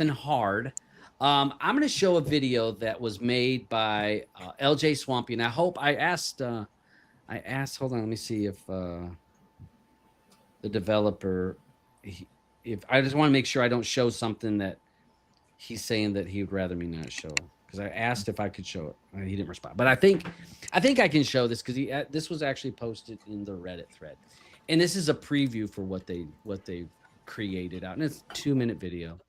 hard. I'm going to show a video that was made by LJ Swampy, and I asked, hold on, let me see if the developer, if I just want to make sure I don't show something that he's saying that he would rather me not show, because I asked if I could show it. He didn't respond, but I think I can show this, because this was actually posted in the Reddit thread, and this is a preview for what they've created out, and it's a 2-minute video.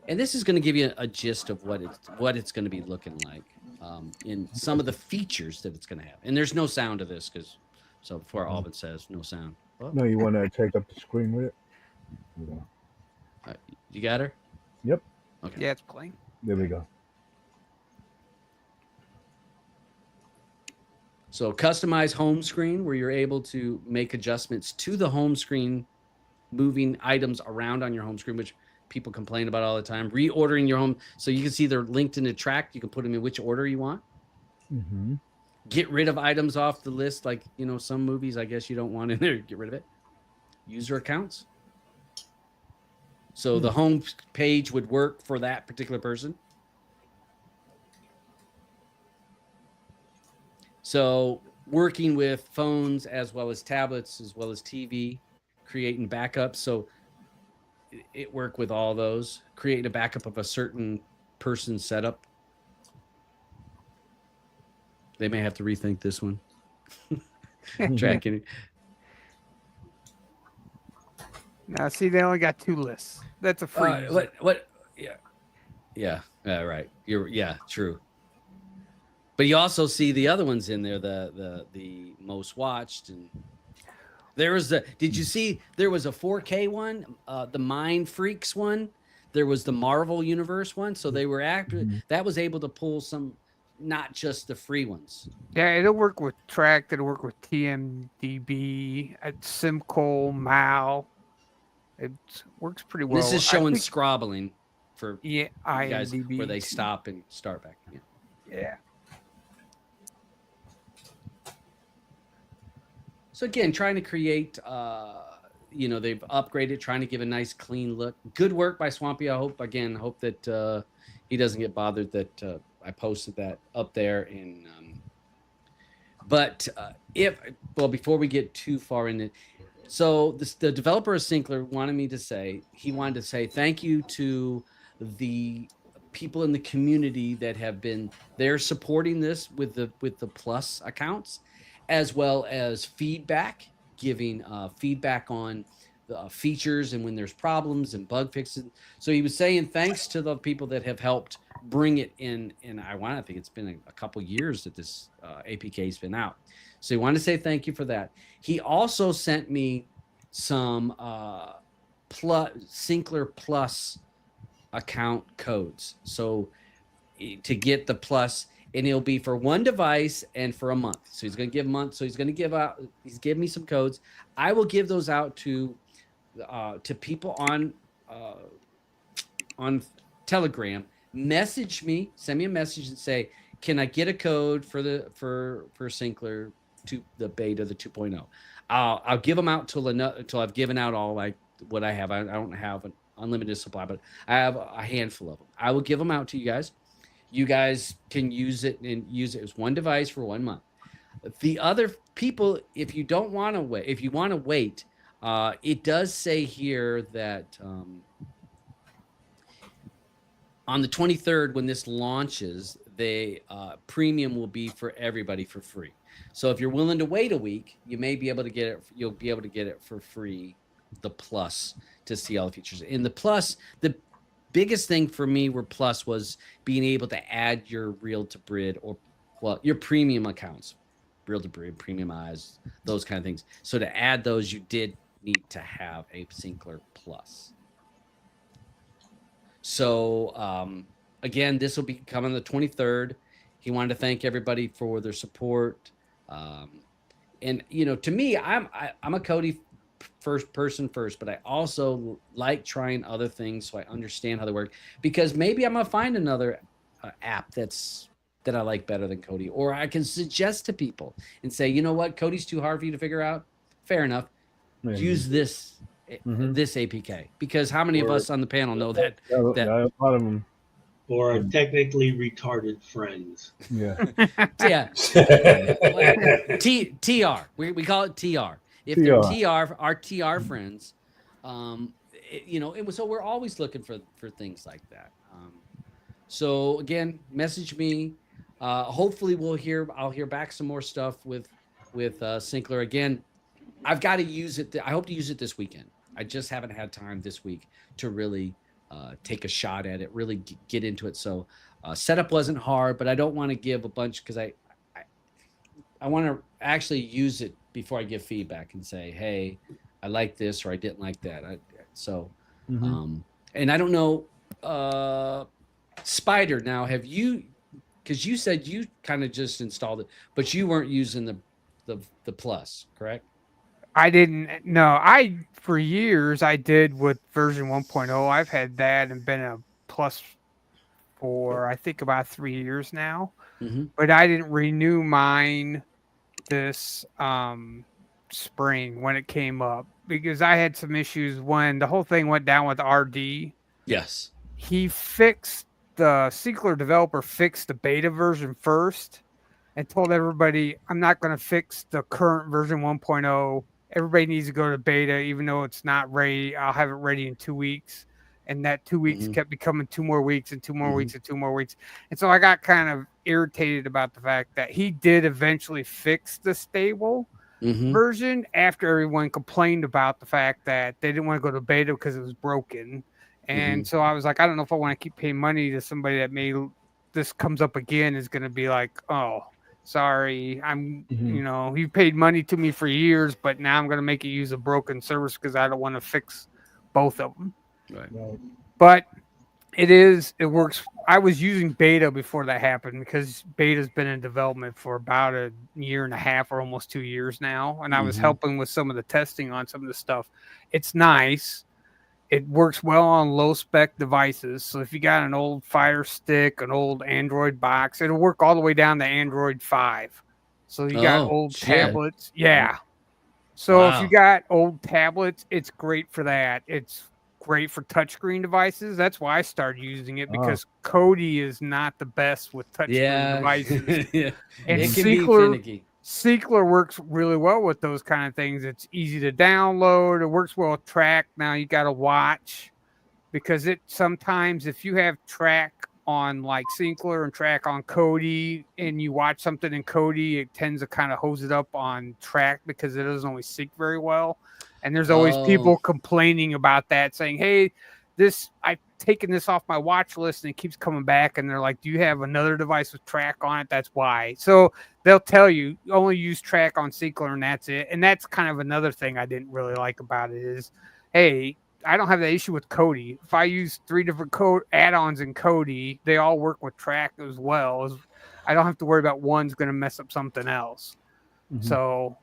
And this is going to give you a gist of what it's going to be looking like, in some of the features that it's going to have. And there's no sound to this, so before AUBYN says no sound. Oh. No, you want to take up the screen with it? You got her? Yep. Okay. Yeah, it's playing. There we go. So customize home screen, where you're able to make adjustments to the home screen, moving items around on your home screen, which people complain about all the time. Reordering your home, so you can see they're linked in a Trakt. You can put them in which order you want. Mm-hmm. Get rid of items off the list, like, some movies I guess you don't want in there. Get rid of it. User accounts. So the home page would work for that particular person. So working with phones as well as tablets as well as TV, creating backups. So it work with all those, create a backup of a certain person's setup. They may have to rethink this one. Tracking. Now, see, they only got 2 lists. That's a free. What? Yeah. Right. True. But you also see the other ones in there, the most watched, and there was did you see there was a 4K one, the Mind Freaks one, there was the Marvel Universe one, so they were that was able to pull some, not just the free ones. Yeah, it'll work with Trakt, it'll work with TMDB, Syncler, MAL. It works pretty well. This is showing scrobbling for guys IMDB, where they stop and start back again. Yeah. So again, trying to create, they've upgraded, trying to give a nice clean look. Good work by Swampy. I hope that he doesn't get bothered that I posted that up there. And before we get too far in it, so the developer of Syncler wanted to say thank you to the people in the community that have been there supporting this with the Plus accounts, as well as giving feedback on the features and when there's problems and bug fixes. So he was saying thanks to the people that have helped bring it in. And I think it's been a couple years that this APK has been out. So he wanted to say thank you for that. He also sent me some Syncler Plus account codes. So to get the Plus, and it'll be for one device and for a month. So he's going to give months. So he's giving me some codes. I will give those out to people on Telegram. Message me, send me a message and say, can I get a code for Syncler to the beta, the 2.0? I'll give them out till I've given out all what I have. I don't have an unlimited supply, but I have a handful of them. I will give them out to you guys. You guys can use it as one device for 1 month. The other people, if you don't want to wait, if you want to wait, it does say here that on the 23rd, when this launches, premium will be for everybody for free. So if you're willing to wait a week, you may be able to get it. You'll be able to get it for free, the Plus, to see all the features. In the Plus, the biggest thing for me was being able to add your reel-to-brid your premium accounts, reel-to-brid, premium eyes, those kind of things. So to add those, you did need to have a Syncler Plus. So again, this will be coming the 23rd. He wanted to thank everybody for their support. And to me, I'm a Kodi first, but I also like trying other things so I understand how they work, because maybe I'm gonna find another app that I like better than Kodi, or I can suggest to people and say, you know what, Kodi's too hard for you to figure out. Fair enough. Use this APK, because how many of us on the panel know that a lot of them. Or technically retarded friends. Yeah. TR. We call it TR. If they're TR, our TR friends, so we're always looking for things like that. So again, message me. Hopefully I'll hear back some more stuff with Syncler. Again, I've got to use it. I hope to use it this weekend. I just haven't had time this week to really take a shot at it, really get into it. So setup wasn't hard, but I don't want to give a bunch, because I want to actually use it before I give feedback and say, hey, I like this or I didn't like that. And I don't know, Spider, now have you, because you said you kind of just installed it, but you weren't using the Plus, correct? I didn't. No, for years I did with version 1.0. I've had that and been a Plus for I think about 3 years now. But I didn't renew mine this spring when it came up, because I had some issues when the whole thing went down with RD. Yes. The Syncler developer fixed the beta version first and told everybody, I'm not going to fix the current version 1.0. Everybody needs to go to beta, even though it's not ready. I'll have it ready in 2 weeks. And that 2 weeks kept becoming 2 more weeks and 2 more weeks and 2 more weeks. And so I got kind of irritated about the fact that he did eventually fix the stable version after everyone complained about the fact that they didn't want to go to beta because it was broken. And so I was like, I don't know if I want to keep paying money to somebody that this comes up again is going to be like, oh, sorry, you paid money to me for years, but now I'm going to make you use a broken service because I don't want to fix both of them. Right. But it works. I was using beta before that happened, because beta's been in development for about a year and a half or almost 2 years now. And I was helping with some of the testing on some of the stuff. It's nice. It works well on low spec devices. So if you got an old Fire Stick, an old Android box, it'll work all the way down to Android 5. So you got old tablets. Yeah. So if you got old tablets, it's great for that. It's great for touchscreen devices. That's why I started using it, because Kodi is not the best with touchscreen devices. And it can be finicky. Syncler works really well with those kind of things. It's easy to download. It works well with Trakt. Now you got to watch, because sometimes if you have Trakt on like Syncler and Trakt on Kodi, and you watch something in Kodi, it tends to kind of hose it up on Trakt because it doesn't always sync very well. And there's always people complaining about that, saying, hey, I've taken this off my watch list and it keeps coming back. And they're like, do you have another device with Trakt on it? That's why. So they'll tell you only use Trakt on Syncler and that's it. And that's kind of another thing I didn't really like about it is, hey, I don't have that issue with Kodi. If I use 3 different add-ons in Kodi, they all work with Trakt as well. I don't have to worry about one's going to mess up something else. So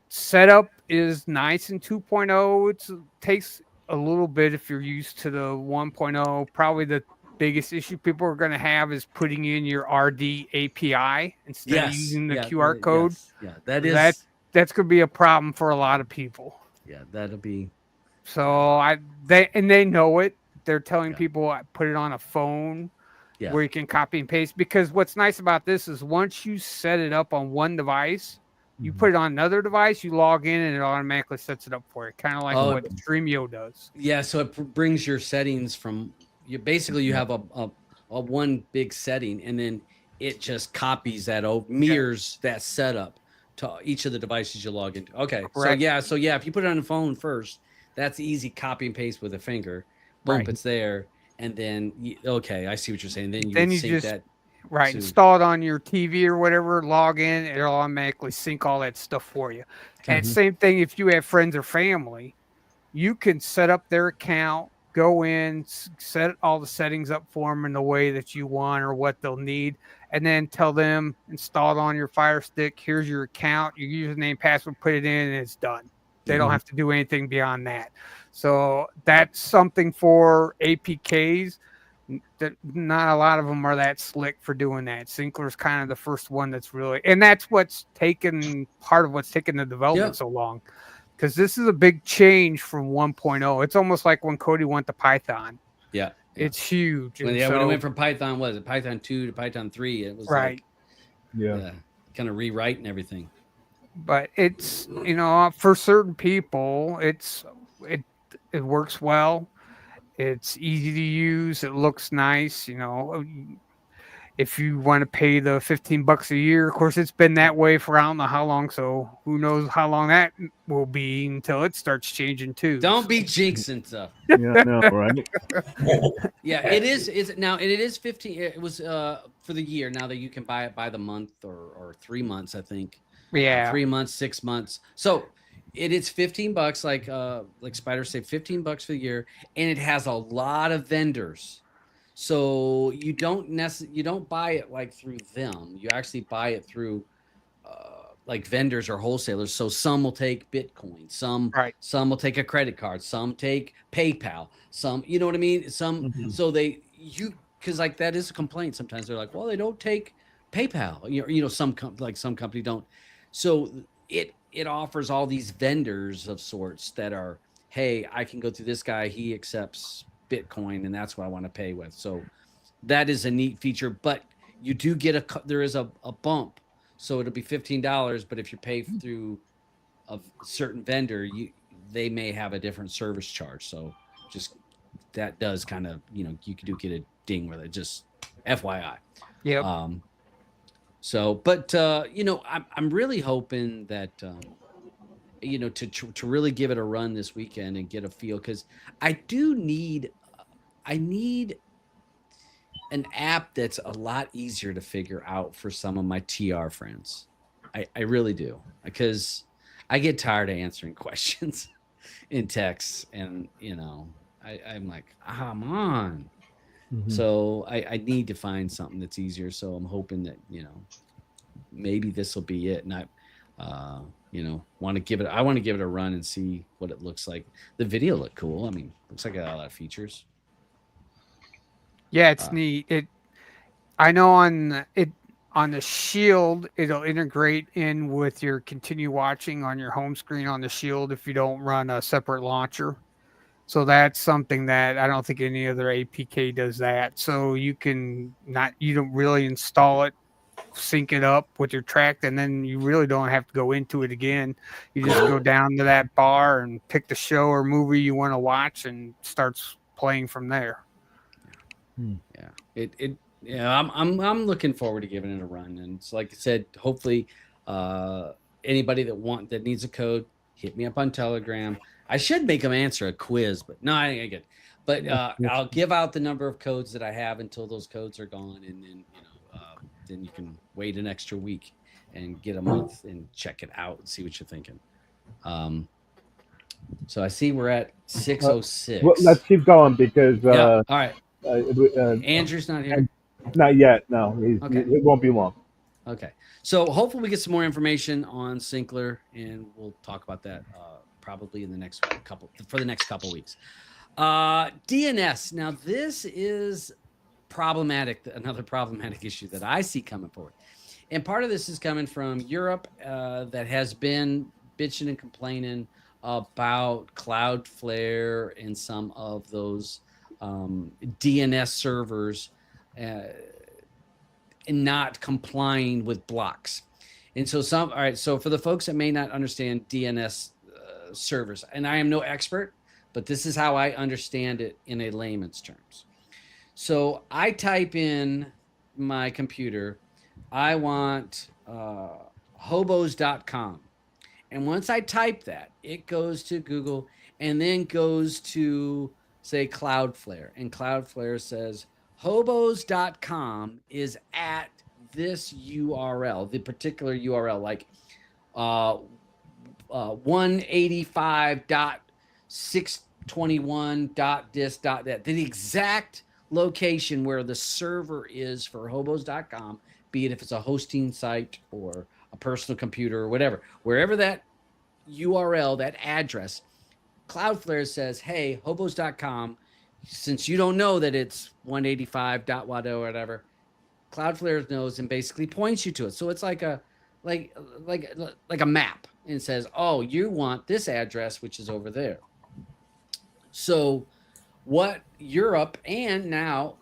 setup is nice in 2.0. It takes a little bit if you're used to the 1.0. Probably the biggest issue people are going to have is putting in your RD API instead of using the QR code. That's going to be a problem for a lot of people. Yeah, that'll be. So they know it. They're telling people put it on a phone where you can copy and paste. Because what's nice about this is once you set it up on one device, you put it on another device, you log in, and it automatically sets it up for you, kind of like what StreamYard does. Yeah, so it brings your settings from you. Basically, you have a one big setting, and then it just copies that mirrors that setup to each of the devices you log into. Okay, correct. So if you put it on the phone first, that's easy copy and paste with a finger. Boom, it's there, and then I see what you're saying. Then you sync that. Right, install it on your TV or whatever, log in, it'll automatically sync all that stuff for you. And same thing if you have friends or family, you can set up their account go in, set all the settings up for them in the way that you want or what they'll need, and then tell them install it on your Fire Stick. Here's your account, your username, password, put it in, and it's done. They don't have to do anything beyond that. So that's something for APKs. That not a lot of them are that slick for doing that. Syncler's kind of the first one that's really, and that's what's taken part of what's taken the development so long, because this is a big change from 1.0. It's almost like when Kodi went to Python. Yeah. It's huge. When it went from Python, what is it, Python 2 to Python 3? It was right. Kind of rewriting everything. But it's, for certain people, it works well. It's easy to use. It looks nice. If you want to pay the $15 a year, of course, it's been that way for I don't know how long. So who knows how long that will be until it starts changing too. Don't be jinxing stuff. Yeah, no, right? Yeah, it is. Now it is 15. It was for the year. Now that you can buy it by the month or 3 months, I think. Yeah, 3 months, 6 months. So it is $15, like Spider said, $15 for the year, and it has a lot of vendors. So you don't buy it like through them. You actually buy it through like vendors or wholesalers. So some will take Bitcoin, some will take a credit card, some take PayPal, some, you know what I mean? Some so because like that is a complaint. Sometimes they're like, well, they don't take PayPal. Some company don't. So it offers all these vendors of sorts that are, hey, I can go through this guy. He accepts Bitcoin, and that's what I want to pay with. So that is a neat feature, but you do get there is a bump. So it'll be $15, but if you pay through a certain vendor, they may have a different service charge. So just that does kind of, you do get a ding with it, just FYI. Yeah. So, but I'm really hoping that to really give it a run this weekend and get a feel, because I need an app that's a lot easier to figure out for some of my TR friends. I really do, because I get tired of answering questions in texts, and I'm like, come on. So I need to find something that's easier. So I'm hoping that maybe this will be it. And I want to give it a run and see what it looks like. The video looked cool. I mean, looks like it got a lot of features. Yeah, it's neat. I know on the Shield, it'll integrate in with your continue watching on your home screen on the Shield if you don't run a separate launcher. So that's something that I don't think any other APK does that. So you don't really install it, sync it up with your Trakt, and then you really don't have to go into it again. You just go down to that bar and pick the show or movie you want to watch and starts playing from there. Yeah. I'm looking forward to giving it a run. And it's like I said, hopefully anybody that needs a code, hit me up on Telegram. I should make them answer a quiz, but no, I ain't good. But I'll give out the number of codes that I have until those codes are gone, and then then you can wait an extra week and get a month and check it out and see what you're thinking. So I see we're at 6:06. Well, let's keep going because all right. Andrew's not here. Not yet. No, it won't be long. Okay. So hopefully we get some more information on Syncler, and we'll talk about that probably in the next couple weeks. DNS. Now this is problematic. Another problematic issue that I see coming forward, and part of this is coming from Europe that has been bitching and complaining about Cloudflare and some of those DNS servers and not complying with blocks. And so so for the folks that may not understand DNS servers, and I am no expert, but this is how I understand it in a layman's terms. So I type in my computer, I want hobos.com. And once I type that, it goes to Google and then goes to, say, Cloudflare. And Cloudflare says, hobos.com is at this URL, the particular URL, like 185.6 21.dis.net. The exact location where the server is for hobos.com, be it if it's a hosting site or a personal computer or whatever, wherever that URL, that address, Cloudflare says, hey, hobos.com, since you don't know that it's 185.wado or whatever, Cloudflare knows and basically points you to it. So it's like a map, and says, oh, you want this address, which is over there. So what Europe and now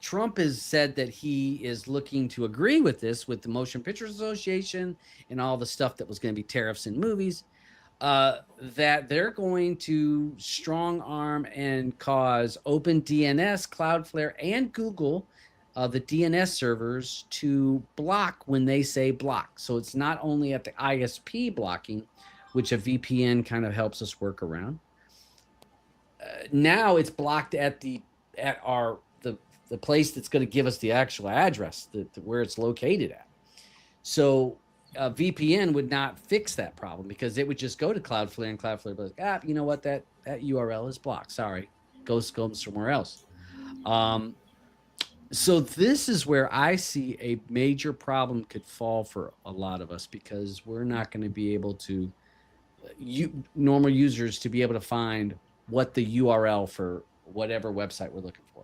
Trump has said that he is looking to agree with this, with the Motion Picture Association and all the stuff that was going to be tariffs in movies, that they're going to strong arm and cause OpenDNS, Cloudflare, and Google, the DNS servers, to block when they say block. So it's not only at the ISP blocking, which a VPN kind of helps us work around. Now it's blocked at the place that's going to give us the actual address, where it's located at. So VPN would not fix that problem, because it would just go to Cloudflare, and Cloudflare would be like, you know what, that URL is blocked. Sorry, go somewhere else. So this is where I see a major problem could fall for a lot of us, because we're not going to be able to, normal users, to be able to find what the URL for whatever website we're looking for.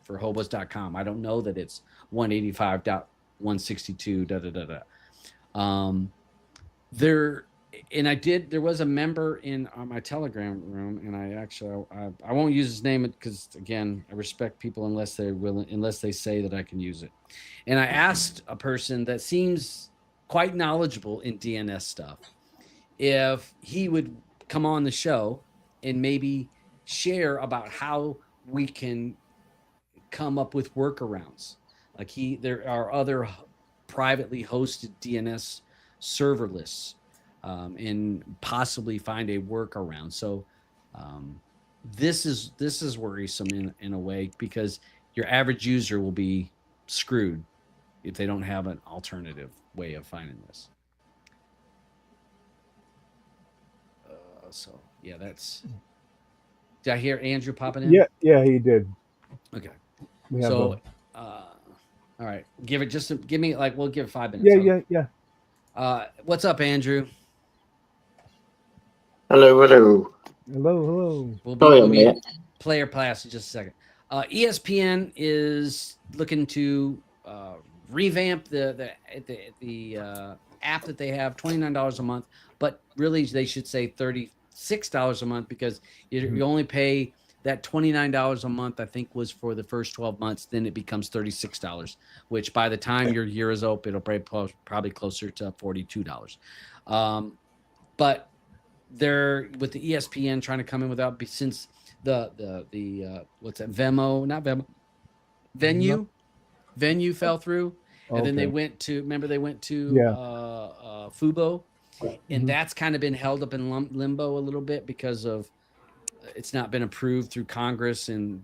For hobos.com, I don't know that it's 185.162 there was a member in my Telegram room, and I won't use his name, because again, I respect people unless they say that I can use it. And I asked a person that seems quite knowledgeable in DNS stuff if he would come on the show and maybe share about how we can come up with workarounds. Like there are other privately hosted DNS server lists, and possibly find a workaround. So this is worrisome in a way, because your average user will be screwed if they don't have an alternative way of finding this. So yeah, that's. Did I hear Andrew popping in? Yeah, he did. Okay. So, all right, give me we'll give it 5 minutes. Yeah. What's up, Andrew? Hello. We'll be player class in just a second. ESPN is looking to revamp the app that they have, $29 a month, but really they should say $36 a month, because you only pay that $29 a month, I think, was for the first 12 months. Then it becomes $36, which by the time your year is up, it'll probably closer to $42. But they're, with the ESPN trying to come in without, since the what's that, Venue fell through, and then they went to Fubo, and that's kind of been held up in limbo a little bit, because of it's not been approved through Congress, and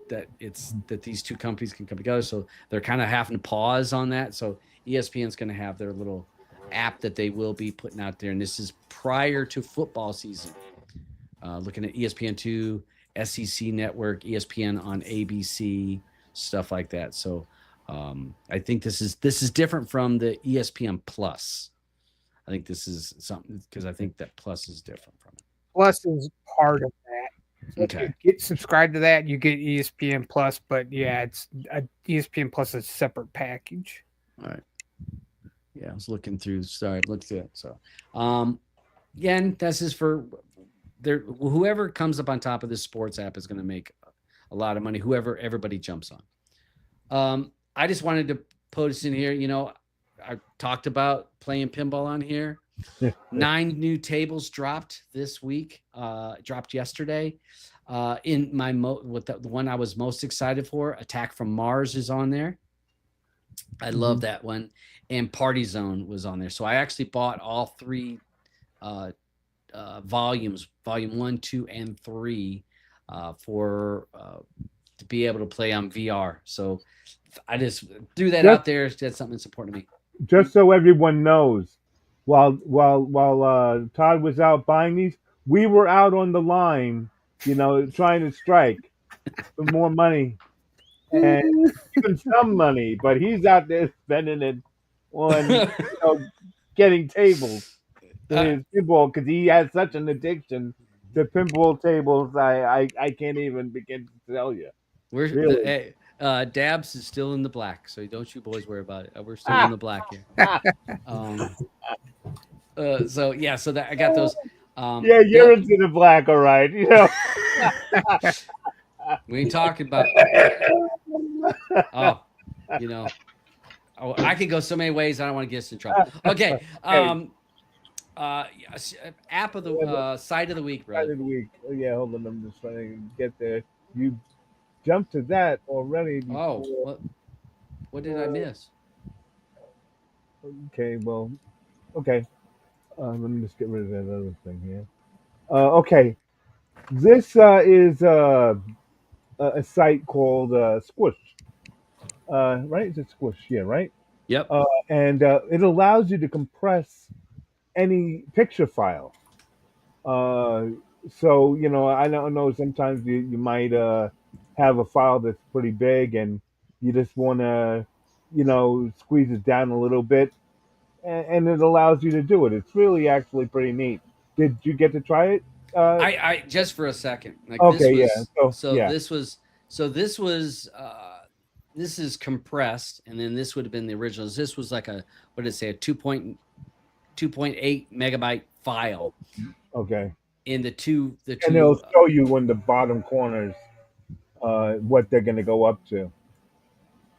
that these two companies can come together. So they're kind of having to pause on that. So ESPN's going to have their little app that they will be putting out there, and this is prior to football season. Looking at ESPN2, SEC Network, ESPN on ABC, stuff like that. So I think this is different from the ESPN Plus. I think this is something, because I think that Plus is different from it. Plus is part of that. So Okay. if you get subscribed to that, you get ESPN Plus, but yeah, it's ESPN Plus is a separate package. All right. Yeah, I was looking through. Sorry, I looked at it. So, again, this is for whoever comes up on top of this sports app is going to make a lot of money. Whoever everybody jumps on. I just wanted to post in here. I talked about playing pinball on here. 9 new tables dropped this week. Dropped yesterday. In my the one I was most excited for, Attack from Mars, is on there. I love that one, and Party Zone was on there. So I actually bought all 3 volumes, volume 1, 2, and 3, for to be able to play on VR. So I just threw that out there. That's something that's important to me. Just so everyone knows, while Todd was out buying these, we were out on the line, trying to strike for more money and even some money, but he's out there spending it on getting tables for Uh, his pinball because he has such an addiction to pinball tables. I can't even begin to tell you. we're Really. Dabs is still in the black, so don't you boys worry about it. We're still in the black here. Um, so yeah, so that I got those. Yeah, Bill, you're into the black, all right. we ain't talking about. Oh, you know, I could go so many ways. I don't want to get us in trouble. Okay. Yes, app of the site of the week, Side brother. of the week. Oh, yeah, hold on. I'm just trying to get there. You jumped to that already. Oh, Before. what did I miss? Okay, well, okay. Let me just get rid of that other thing here. Okay, this is a site called Squish. Right? Is it Squish? Yeah, right. Yep. And it allows you to compress any picture file. Uh, so I don't know. Sometimes you might have a file that's pretty big, and you just want to squeeze it down a little bit, and it allows you to do it. It's really actually pretty neat. Did you get to try it? I just for a second, like this Okay, yeah. was So so yeah, this was so this was this is compressed, and then this would have been the originals. This was like a what did it say, a 2.8 megabyte file okay. in the two And it'll show you in the bottom corners what they're going to go up to.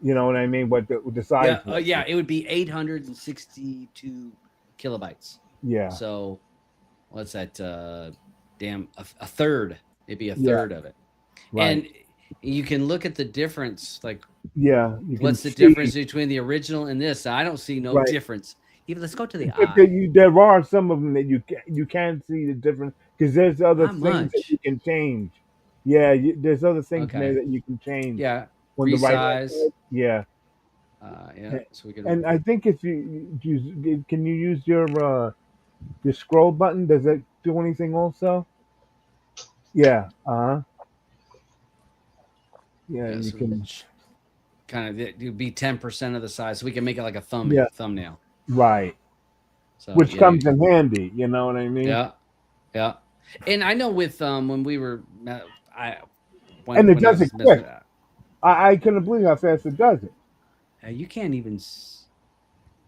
You know what I mean? What the size? yeah, it would be 862 kilobytes. Yeah. So what's that? Damn, a third. It'd be a Yeah. third of it. Right. And you can look at the difference. Like, Yeah. what's the difference between the original and this? I don't see no Right. difference. Even let's go to the But eye. there are some of them that you can see the difference because there's other Not things that much. you can change. Yeah, there's other things in there Okay. that you can change Yeah. on the right. Resize. Yeah, Yeah. So we can. and I think if you use, can you use your scroll button? Does it do anything also? Yeah. Yeah, Yeah. you So can. kind of it'd be 10% of the size, so we can make it like a Yeah. thumbnail. Right. So Which yeah, comes in handy. You know what I mean? yeah, yeah. And I know with when we were I And it when I does was it quick. messing- I couldn't believe how fast it does it. you can't even.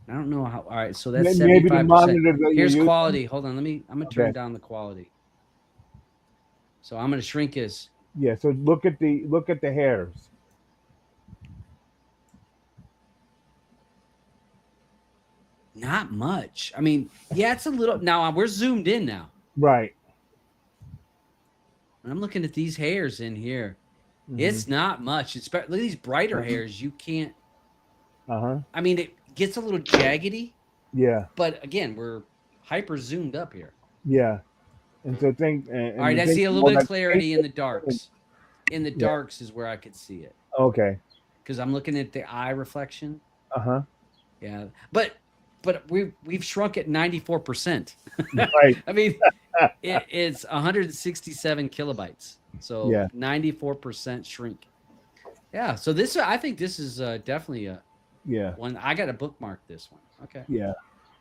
I don't know how. All right, so that's Maybe the 75%. monitor that Here's you're using. quality. Hold on, I'm gonna turn Okay. down the quality. So I'm gonna shrink his. Yeah. So look at the hairs. Not much. I mean, yeah, it's a little. Now we're zoomed in now, Right. and I'm looking at these hairs in here. Mhm. It's not much. It's look at these brighter hairs. You can't. Uh-huh. I mean, it gets a little jaggedy, Yeah. but again, we're hyper zoomed up here. Yeah. And so think. All right, I see a little bit of clarity in the darks. In the Yeah. darks is where I could see it Okay. because I'm looking at the eye reflection. Uh-huh. Yeah, but we've shrunk it 94%. Right. I mean, it's 167 kilobytes, so Yeah. 94% shrink. Yeah, so I think this is definitely a Yeah. one. I got to bookmark this one. Okay, Yeah.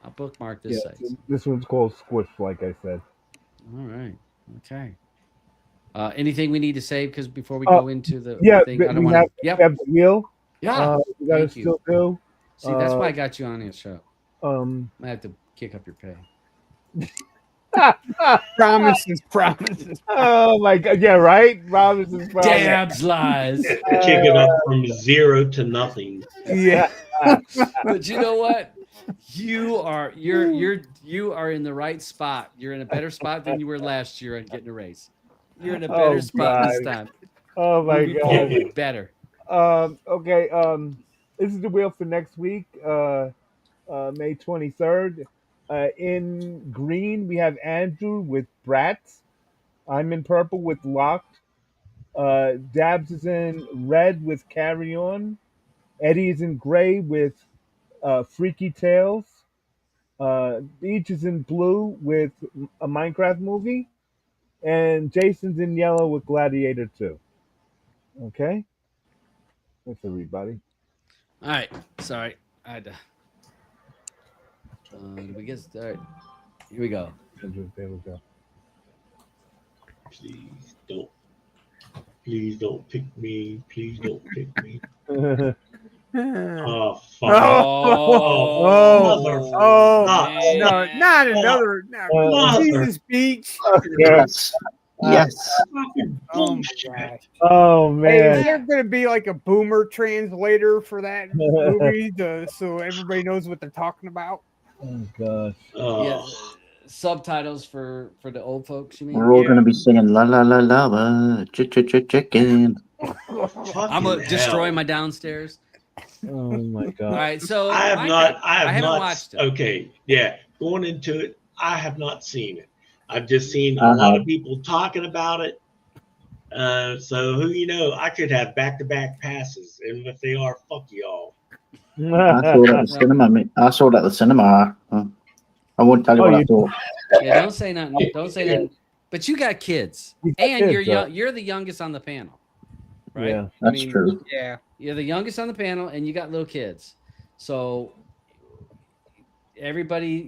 I'll bookmark Yeah. this site. So this one's called Squish, like I said. All right. Okay. Anything we need to say because before we Oh, go into the Yeah. thing, I don't We want have, to. Yep. we have the wheel. Yeah. We gotta Thank you. still do. See, that's why I got you on this show. I have to kick up your pay. Promises. Oh my God! Yeah, right. Robinson. Dabs lies. Kick it up from 0 to nothing. Yeah. But you know what? You are in the right spot. You're in a better spot than you were last year on getting a raise. You're in a better Oh, spot this God. time. Oh my Moving God. forward, better. Okay. This is the wheel for next week. May 23rd. In green, we have Andrew with Bratz. I'm in purple with Locked. Dabs is in red with Carry On. Eddie is in gray with Freaky Tales. Beach is in blue with a Minecraft movie. and Jason's in yellow with Gladiator 2. Okay, that's everybody. All right. Sorry. I had to. Did we get started? Here we go. There we go. Please don't pick me. Please don't pick me. oh, Oh, fuck. oh, Oh, no, not another. No, Mother. Jesus Beach. Yes. Yes. fucking Oh my bullshit. gosh. Oh Hey, is man. there going to be like a boomer translator for that movie so everybody knows what they're talking about? Oh gosh. Yeah. Oh, Subtitles for the old folks. You mean? We're all Yeah. going to be singing la la la la chicken. I'm gonna destroy my downstairs. Oh my All god. right. So I have Mike, not. I haven't not watched it. Okay, yeah. Going into it, I have not seen it. I've just seen a Uh-huh. lot of people talking about it. So who you know? I could have back-to-back passes, and if they are, fuck y'all. I saw it at the cinema. Mate. I saw it at the cinema. I won't tell you Oh, what I you- thought. Yeah. Don't say nothing. Don't say nothing. But you got kids, You got and kids, you're though. young. You're the youngest on the panel, right? Yeah. That's true. Yeah. You're the youngest on the panel, and you got little kids. So everybody,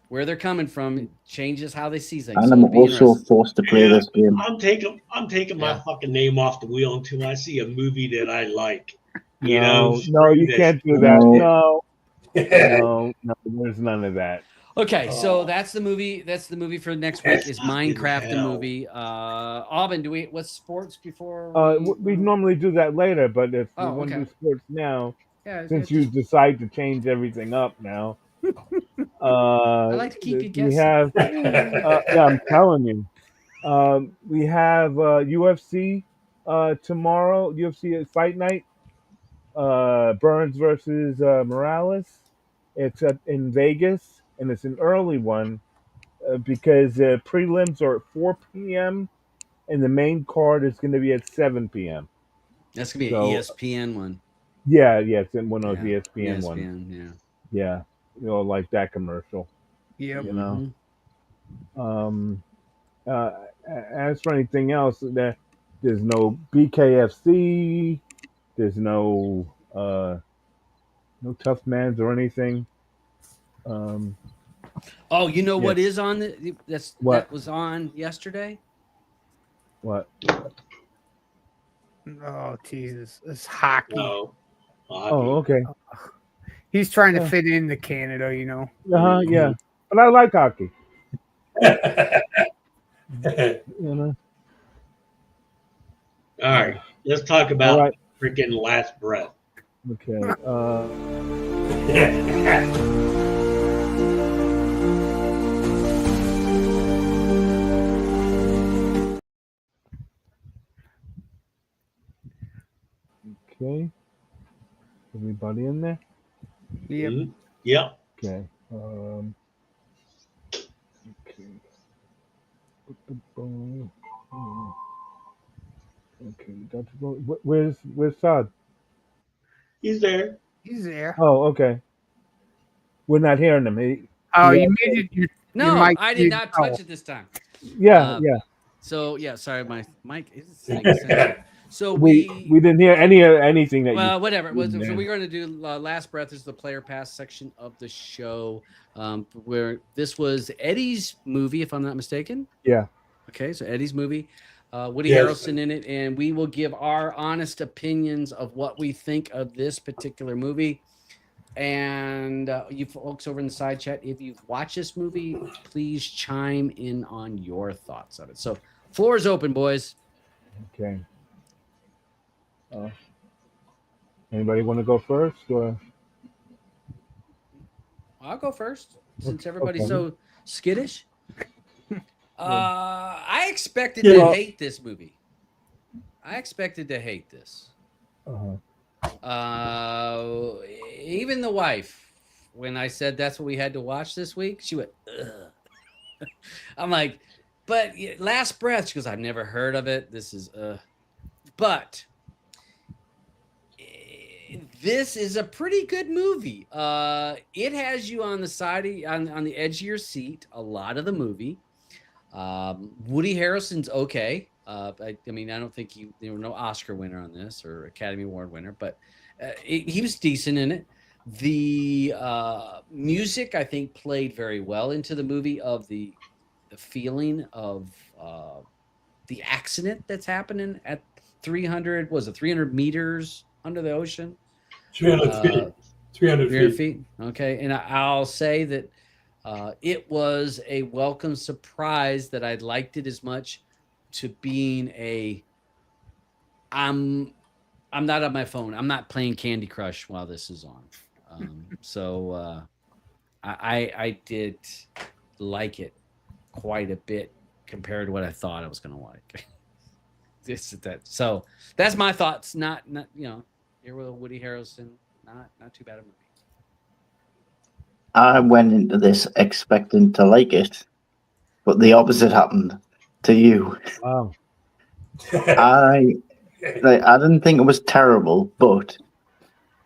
where they're coming from changes how they see things. And So I'm it'll be also interesting. forced to play this game. I'm taking my Yeah. fucking name off the wheel until I see a movie that I like. You No, know, no, you this. can't do that. No. No, there's none of that. Okay, so Oh. that's the movie. That's the movie for next week. Is Fucking Minecraft the hell. movie? AUBYN, what's sports before? We normally do that later, but if we Oh, want to okay. do sports now, Yeah, since it's- you decide to change everything up now, I like to keep you we guessing. have. Yeah, I'm telling you, we have UFC tomorrow. UFC at Fight Night. Burns versus Morales. It's in Vegas, and it's an early one because prelims are at 4 p.m. and the main card is going to be at 7 p.m. That's gonna be So- an ESPN one. Yeah, it's in one of those Yeah, ESPN ones. Yeah. Yeah, like that commercial. Yep. You know. Mhm. As for anything else, there's no BKFC. There's no Tough Mans or anything. Oh, you know Yeah. what is on that What? was on yesterday? What? Oh, Jesus. It's hockey. No. Oh, okay. He's trying to Yeah. fit into Canada, you know. Yeah. But I like hockey. You know. All right, let's talk about All right. freaking Last Breath. Okay. Okay. Everybody in there? Yep. Mhm. Yep. Okay. Okay. Okay. Got to go. Where's Todd? He's there. He's there. Oh, okay. We're not hearing him. Oh, Yeah. you made it. No, mic I did did not go. touch it this time. Yeah. So yeah, sorry, my mic is saying. So We didn't hear anything that well, whatever. So Yeah. we're going to do Last Breath is the player pass section of the show, where this was Eddie's movie, if I'm not mistaken. Yeah. Okay, so Eddie's movie, Woody Yes. Harrelson in it, and we will give our honest opinions of what we think of this particular movie. And you folks over in the side chat, if you've watched this movie, please chime in on your thoughts of it. So, floor is open, boys. Okay. Anybody want to go first? Or I'll go first since everybody's Okay. so skittish. I expected Yeah. to hate this movie. I expected to hate this. Even the wife, when I said that's what we had to watch this week, she went, ugh. I'm like, but Last Breath, she goes, I've never heard of it. This is, but this is a pretty good movie. It has you on the side, on the edge of your seat a lot of the movie. Woody Harrelson's okay. I mean, I don't think there were no Oscar winner on this or Academy Award winner, but he was decent in it. The music, I think, played very well into the movie of the feeling of the accident that's happening at 300, was it 300 meters under the ocean? 300 feet. 300 300 feet. feet. Okay. And I'll say that it was a welcome surprise that I liked it as much to being I'm not on my phone. I'm not playing Candy Crush while this is on. So I did like it quite a bit compared to what I thought I was going to like. So that's my thoughts. Not here with Woody Harrelson. Not too bad a movie. I went into this expecting to like it, but the opposite happened to you. Wow. I didn't think it was terrible, but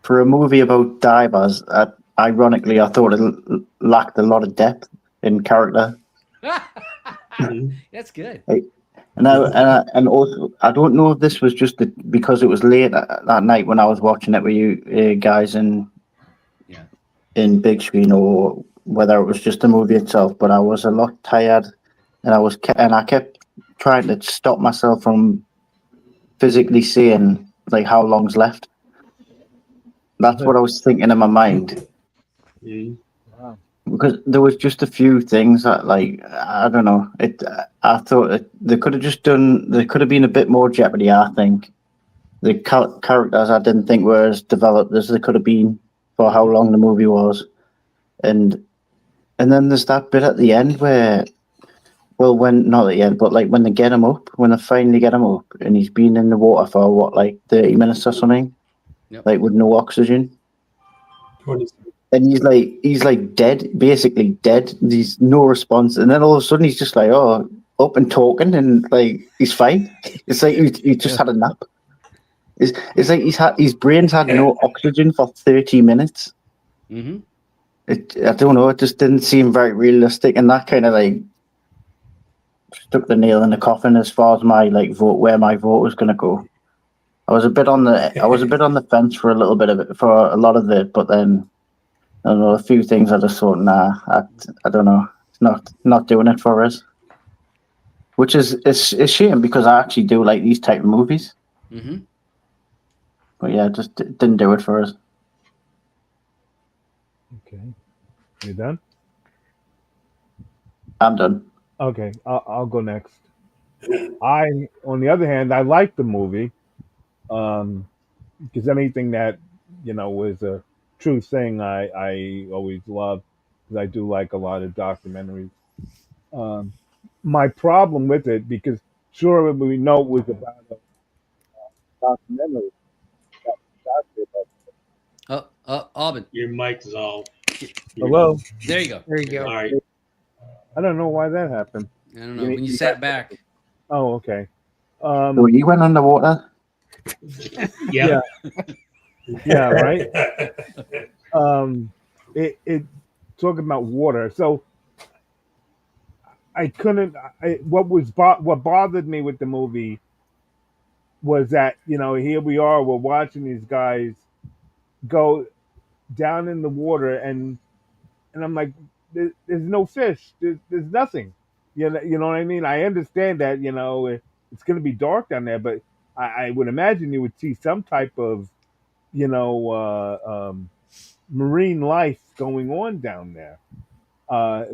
for a movie about divers, ironically, I thought it lacked a lot of depth in character. That's good. And also, I don't know if this was just because it was late that night when I was watching it with you guys in big screen, or whether it was just the movie itself. But I was a lot tired, and I kept trying to stop myself from physically seeing like how long's left. That's what I was thinking in my mind. Wow. Because there was just a few things that, like, I don't know. I thought they could have just done. There could have been a bit more Jeopardy. I think the characters I didn't think were as developed as they could have been for how long the movie was, and then there's that bit at the end where, well, when not at the end, but like when they finally get him up, and he's been in the water for what, like 30 minutes or something, like with no oxygen. 20. And he's like dead, basically dead. There's no response, and then all of a sudden he's just like, oh, up and talking, and like he's fine. It's like he just had a nap. It's like his brain's had no oxygen for 30 minutes. Mm-hmm. I don't know. It just didn't seem very realistic, and that kind of like stuck the nail in the coffin as far as my vote, where my vote was going to go. I was a bit on the fence for a little bit of it, for a lot of it, but then I don't know, a few things I just thought, nah, I don't know, it's not doing it for us. Which is a shame, because I actually do like these type of movies. Mm-hmm. But yeah, it just didn't do it for us. Okay. You done? I'm done. Okay, I'll go next. On the other hand, I like the movie, because anything that was a true thing, I always love, because I do like a lot of documentaries. My problem with it, because sure we know it was about a documentary. Aubyn. Your mic is all. Hello. There you go. There you go. All right. I don't know why that happened. I don't know. When you sat back. Oh, okay. So you went underwater? Yeah. Yeah, right. It talking about water. So I couldn't. What bothered me with the movie was that here we are, we're watching these guys go down in the water, and I'm like, there's no fish. There's nothing. You know what I mean? I understand that it's going to be dark down there, but I would imagine you would see some type of marine life going on down there.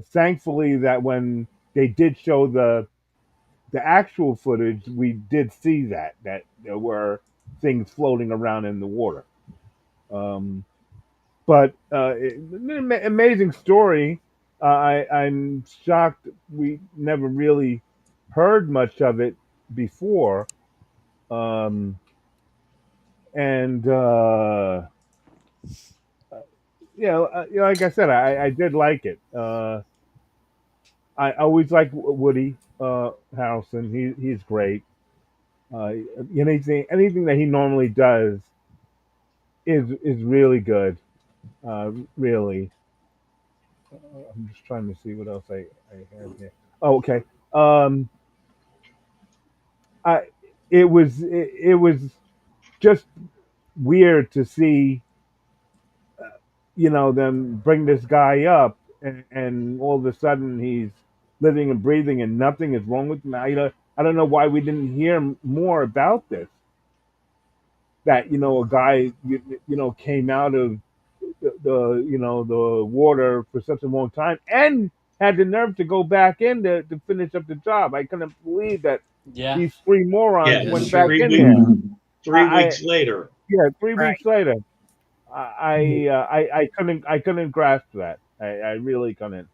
Thankfully, that when they did show the actual footage, we did see that there were things floating around in the water. But amazing story. I'm shocked we never really heard much of it before. And like I said, I did like it. I always like Woody Harrelson. He's great. Anything that he normally does is really good. Really. I'm just trying to see what else I have here. Oh, okay. Um, I it was just weird to see, them bring this guy up, and all of a sudden he's living and breathing and nothing is wrong with him. I don't know why we didn't hear more about this. That a guy came out of the water for such a long time and had the nerve to go back in to finish up the job. I couldn't believe that Yeah. these three morons Yeah, went That's back three in weeks, there. Mhm. three I, weeks later. yeah, three Right. weeks later. I couldn't grasp that. I really couldn't.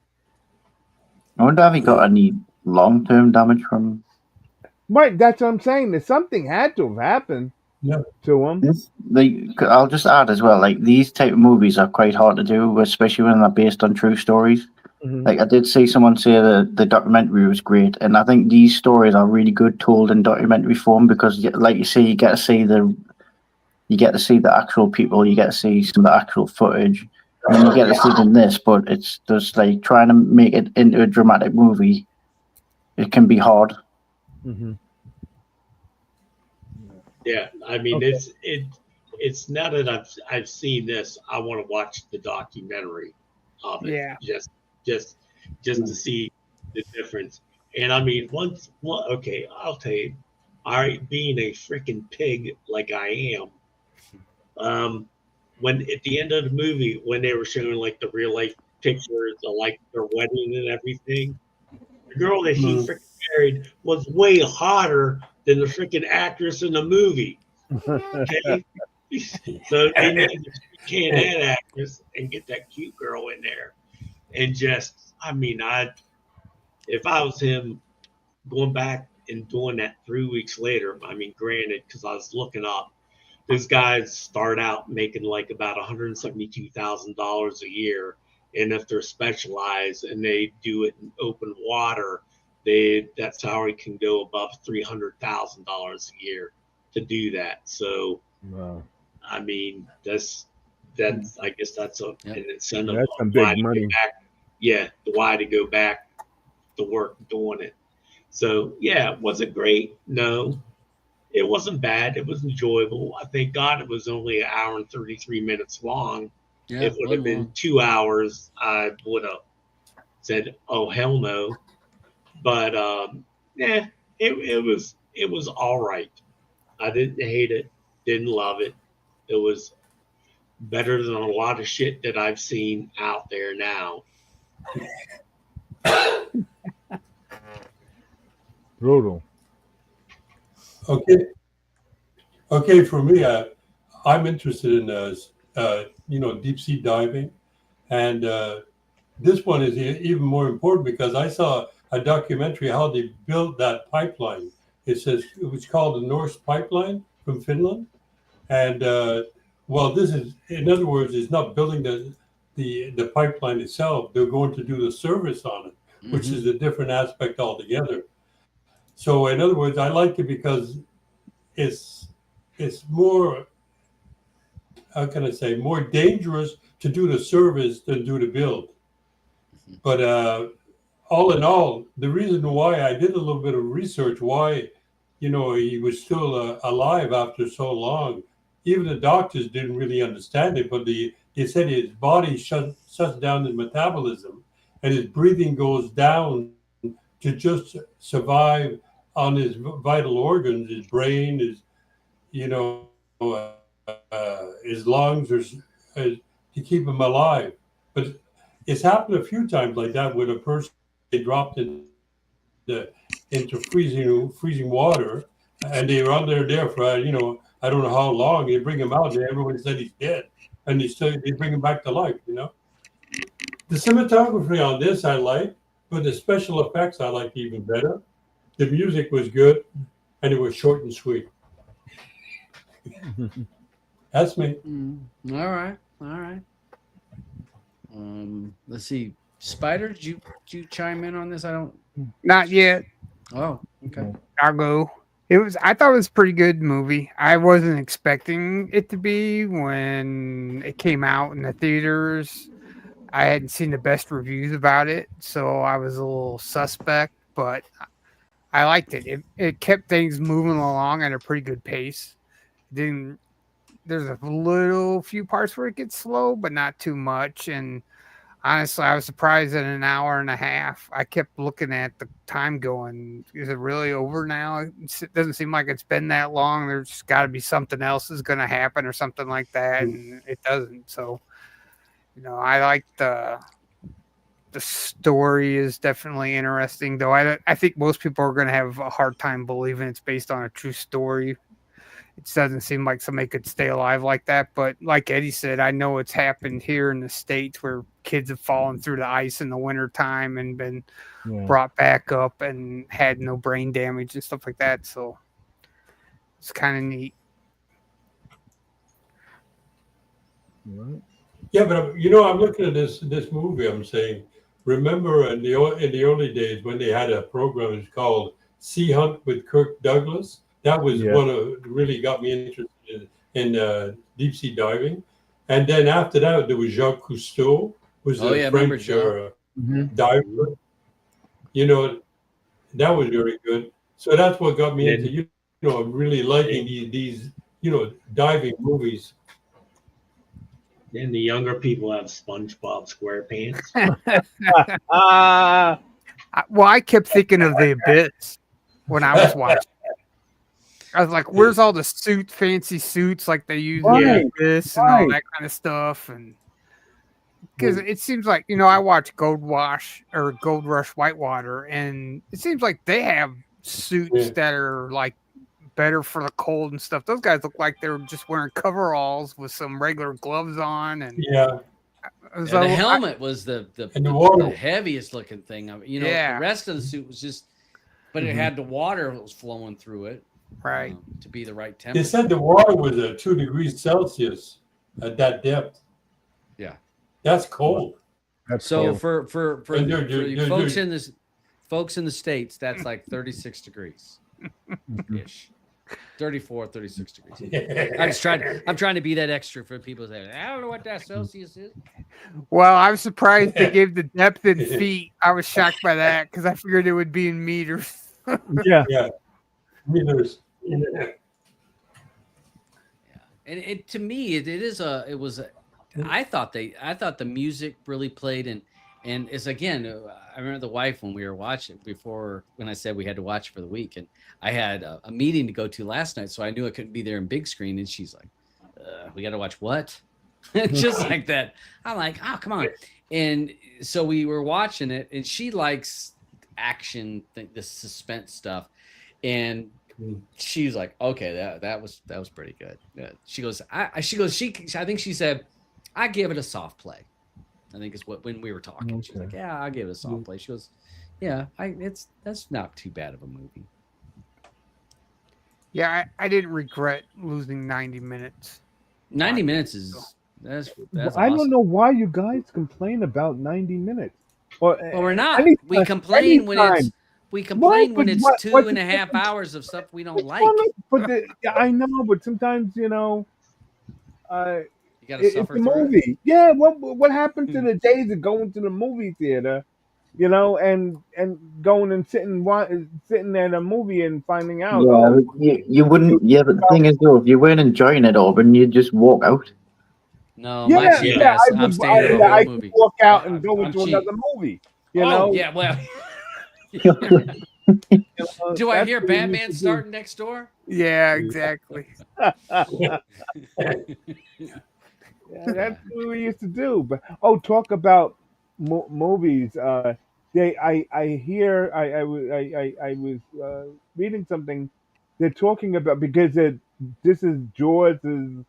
I wonder if he got any long-term damage from Right, that's what I'm saying. That something had to have happened Yeah. to him. this. I'll just add as well, like these type of movies are quite hard to do, especially when they're based on true stories. Mhm. Like I did see someone say that the documentary was great, and I think these stories are really good told in documentary form because, like you say, you get to see the actual people, you get to see some of the actual footage, and you get to see it in this. But it's just like trying to make it into a dramatic movie. It can be hard. Mhm. Yeah, I mean Okay. it's now that I've seen this, I want to watch the documentary of it. Yeah. Just to see the difference. And I mean, okay, I'll tell you, all right, being a freaking pig like I am, when at the end of the movie, when they were showing like the real life pictures of like their wedding and everything, the girl that he Mm. freaking married was way hotter than the freaking actress in the movie. Okay, so they need to can that actress and get that cute girl in there, and just, I mean, if I was him going back and doing that 3 weeks later, I mean, granted, because I was looking up, those guys start out making like about $172,000 a year, and if they're specialized and they do it in open water, that salary can go above $300,000 a year to do that. So Wow. I mean, that's I guess that's an incentive That's of some why big to go money. back. Yeah, why to go back to work doing it. So yeah, was it great? No, it wasn't bad. It was enjoyable. I thank God it was only an hour and 33 minutes long. Yeah, If it would have wasn't been long. 2 hours, I would have said, "Oh hell no." But yeah, it was all right. I didn't hate it, didn't love it. It was better than a lot of shit that I've seen out there now. Brutal. Okay. Okay. For me, I'm interested in deep sea diving, and this one is even more important because I saw a documentary how they built that pipeline. It was called the Norse Pipeline from Finland, and well, this is, in other words, it's not building the pipeline itself. They're going to do the service on it, which Mhm. is a different aspect altogether. So, in other words, I like it because it's it's more, how can I say, more dangerous to do the service than do the build. But all in all, the reason why I did a little bit of research, why he was still alive after so long, even the doctors didn't really understand it. But they said his body shuts down his metabolism, and his breathing goes down to just survive on his vital organs, his brain, you know, his lungs, to keep him alive. But it's happened a few times like that when a person dropped into freezing water, and they were under there for I don't know how long. They bring him out, and everyone said he's dead, and they bring him back to life. The cinematography on this I like, but the special effects I like even better. The music was good, and it was short and sweet. That's me. All right, all right. Let's see. Spider, did you chime in on this? I don't. Not yet. Oh, okay. I'll go. I thought it was a pretty good movie. I wasn't expecting it to be when it came out in the theaters. I hadn't seen the best reviews about it, so I was a little suspect. but I liked it. It kept things moving along at a pretty good pace. Then there's a little few parts where it gets slow, but not too much. And honestly, I was surprised at an hour and a half. I kept looking at the time going, is it really over now? It doesn't seem like it's been that long. There's got to be something else is going to happen or something like that. And it doesn't. So, I like the story is definitely interesting, though. I think most people are going to have a hard time believing it's based on a true story. It doesn't seem like somebody could stay alive like that. But like Eddie said, I know it's happened here in the States where kids have fallen through the ice in the wintertime and been brought back up and had no brain damage and stuff like that. So it's kind of neat. Yeah, but I'm looking at this movie. I'm saying, remember in the early days when they had a program it's called Sea Hunt with Kirk Douglas? That was one of really got me interested in deep sea diving. And then after that, there was Jacques Cousteau, was a French diver. That was very good. So that's what got me into really liking these diving movies. Then the younger people have SpongeBob SquarePants. Well, I kept thinking of The Abyss when I was watching. I was like, where's all the fancy suits like they use in The Abyss and all that kind of stuff? And because it seems like, I watch Gold Rush Whitewater, and it seems like they have suits that are like better for the cold and stuff. Those guys look like they're just wearing coveralls with some regular gloves on, and the helmet was the heaviest looking thing. The rest of the suit was just, but it had the water that was flowing through it, right, to be the right temperature. They said the water was at 2 degrees Celsius at that depth. Yeah, that's cold. For folks in the States, that's like 36 degrees ish. 34, 36 degrees. I'm trying to be that extra for people that I don't know what that Celsius is. Well, I was surprised they gave the depth in feet. I was shocked by that because I figured it would be in meters. Meters. And it was I thought the music really played, and it's again, I remember the wife when we were watching when I said we had to watch for the week, and I had a meeting to go to last night, so I knew I couldn't be there in big screen, and she's like, we got to watch what? Just like that. I'm like, oh, come on. And so we were watching it, and she likes action, the suspense stuff, and she's like, okay, that was pretty good. She goes, I think she said, I give it a soft play. I think is when we were talking. She's like, yeah, I'll give it a soft play. She goes, yeah, that's not too bad of a movie. Yeah, I didn't regret losing 90 minutes. 90 minutes is that's I awesome. don't know why you guys complain about 90 minutes. Well, we're not. We complain when it's 2.5 hours of stuff we don't like. I know, but sometimes you gotta suffer it's a movie. Yeah, what happened to the days of going to the movie theater, and going and sitting at a movie and finding out. You wouldn't. Yeah, but the thing is, though, if you weren't enjoying it, Auburn, you'd just walk out. No, I'm staying at the whole movie. Could walk out and go into another movie. Yeah, well. Do I hear Batman starting next door? Yeah, exactly. That's what we used to do. But talk about movies. I was reading something. They're talking about because this is Jaws'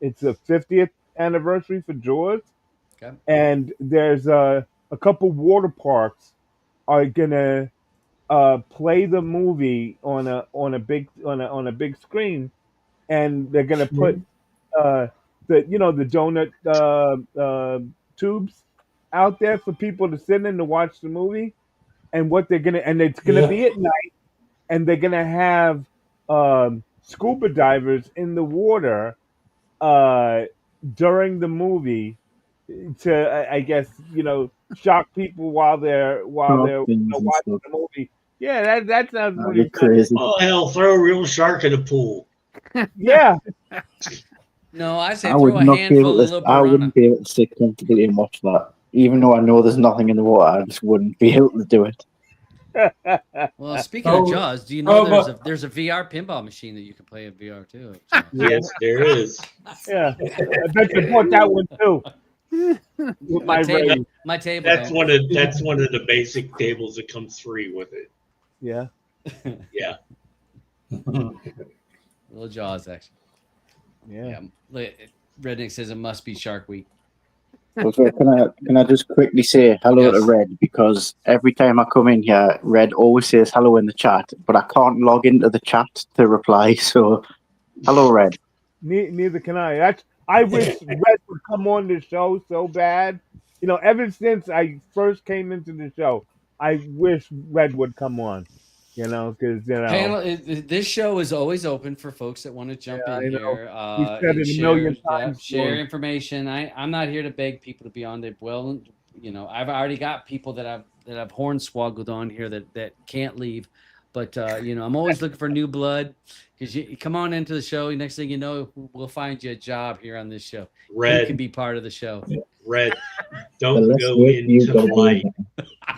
it's the 50th anniversary for Jaws, and there's a couple water parks are gonna play the movie on a big screen, and they're gonna put the donut tubes out there for people to sit in to watch the movie, and it's gonna be at night, and they're gonna have scuba divers in the water during the movie to I guess shock people while they're Dolphins and watching stuff. the movie. Yeah, that sounds Oh, pretty you're funny. crazy. Oh hell, throw a real shark in a pool. Yeah, No, I say I throw would a not be handful able of to. little I piranha. wouldn't be able to sit comfortably and watch that, even though I know there's nothing in the water. I just wouldn't be able to do it. Well, speaking Oh, of Jaws, do you know but there's a VR pinball machine that you can play in VR too? Jaws. Yes, there is. yeah. I bet you bought that one too. With my raise. My table. That's don't. one of the basic tables that comes free with it. Yeah. Yeah. Little Jaws action. Yeah. Redneck says it must be Shark Week. Also, can I just quickly say hello Yes. to Red, because every time I come in here, Red always says hello in the chat, but I can't log into the chat to reply. So, hello, Red. Neither can I. I wish Red would come on the show so bad. Ever since I first came into the show, I wish Red would come on. Because Panel. This show is always open for folks that want to jump Yeah, I in know. here. We've said it a million times Share before. information. I'm not here to beg people to be on. They will. I've already got people that I've hornswoggled on here that can't leave. But I'm always looking for new blood, because you come on into the show. Next thing you know, we'll find you a job here on this show. You Red, can be part of the show. Red, The don't less go work you into the gotta do, light.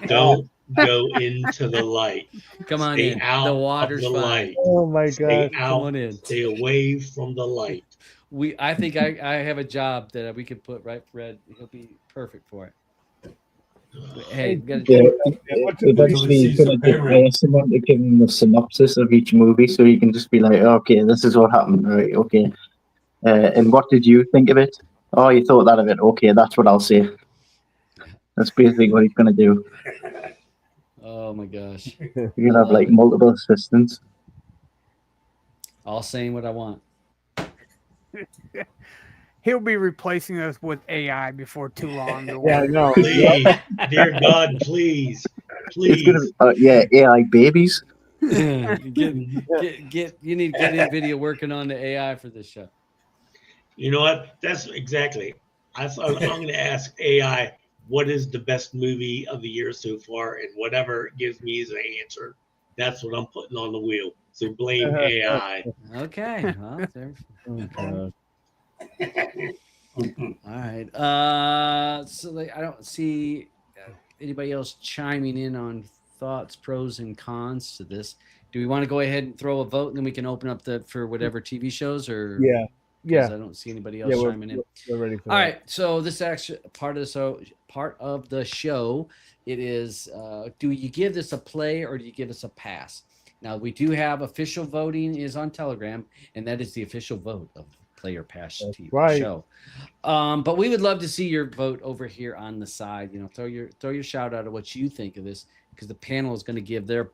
Don't go into the light. Come on Stay in. out The of water's the fine. light. Oh my Stay God. Come out. on in. Stay away from the light. I think I have a job that we could put right for Red. He'll be perfect for it. Hey, we Yeah, What's it eventually see he's going some to hire someone to give him the synopsis of each movie, so he can just be like, okay, this is what happened, right? Okay. And what did you think of it? Oh, you thought that of it. Okay, that's what I'll say. That's basically what he's going to do. Oh my gosh. You'll have like multiple assistants. All saying what I want. He'll be replacing us with AI before too long. Yeah, I know. Please, dear God, please, It's going please. to, AI babies. get you need to get NVIDIA working on the AI for this show. You know what? That's exactly. I'm going to ask AI, what is the best movie of the year so far, and whatever it gives me as an answer, that's what I'm putting on the wheel. So blame AI. Okay. Well, Oh, all right. So I don't see anybody else chiming in on thoughts, pros and cons to this. Do we want to go ahead and throw a vote, and then we can open up for whatever TV shows, or Yeah. 'cause I don't see anybody else Yeah, chiming in. we're ready for All that. right, so this actually part of the show. It is. Do you give this a play or do you give us a pass? Now we do have official voting is on Telegram, and that is the official vote of Play or Pass TV right. show. But we would love to see your vote over here on the side. Throw your shout out of what you think of this, because the panel is going to give their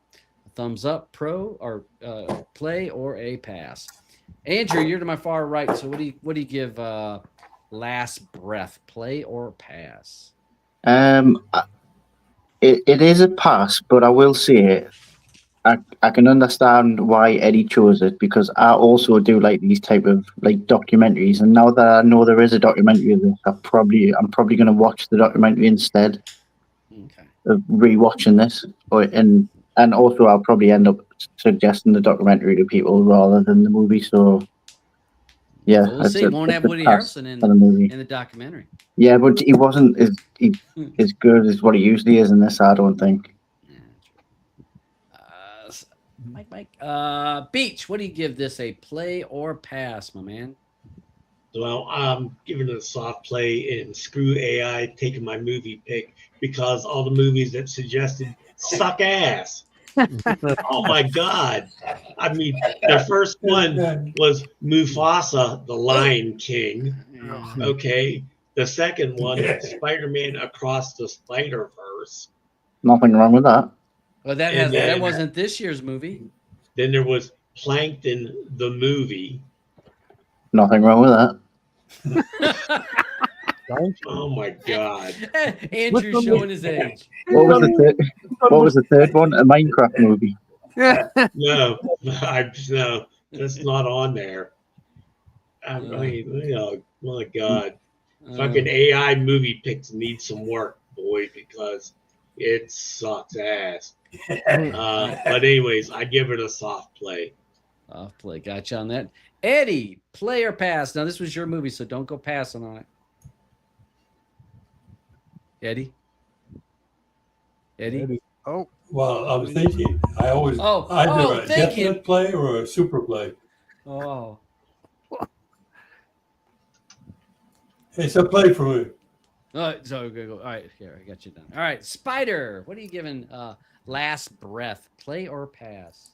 thumbs up, pro or play, or a pass. Andrew, you're to my far right. So what do you give Last Breath, play or pass? It is a pass, but I will say I can understand why Eddie chose it, because I also do like these type of like documentaries, and now that I know there is a documentary of this, I'm probably going to watch the documentary instead Okay. of rewatching this, and also I'll probably end up suggesting the documentary to people rather than the movie. So yeah, So we'll see. Won't have Woody Harrelson in the movie. the documentary. Yeah, but he wasn't as good as what he usually is in this, I don't think. Yeah, true. Mike. Beach, what do you give this, a play or pass, my man? Well, I'm giving it a soft play, and screw AI taking my movie pick, because all the movies that suggested suck ass. Oh my God. I mean, the first one was Mufasa, the Lion King. Okay. The second one, Spider-Man Across the Spider-Verse. Nothing wrong with that. Well, And that then- wasn't this year's movie. Then there was Plankton, the movie. Nothing wrong with that. Oh my God. Andrew's showing his age. What was the third one? A Minecraft movie. No, that's not on there. I mean, my God. Fucking AI movie picks need some work, boy, because it sucks ass. But anyways, I give it a soft play. Off play. Gotcha on that. Eddie, play or pass? Now, this was your movie, so don't go passing on it. Eddie? Eddie? Oh, Well, I'm thinking. I always Oh, either a thinking. definite play or a super play. Oh. It's a play for me. So go. All right, here, I got you done. All right, Spider, what are you giving Last Breath? Play or pass?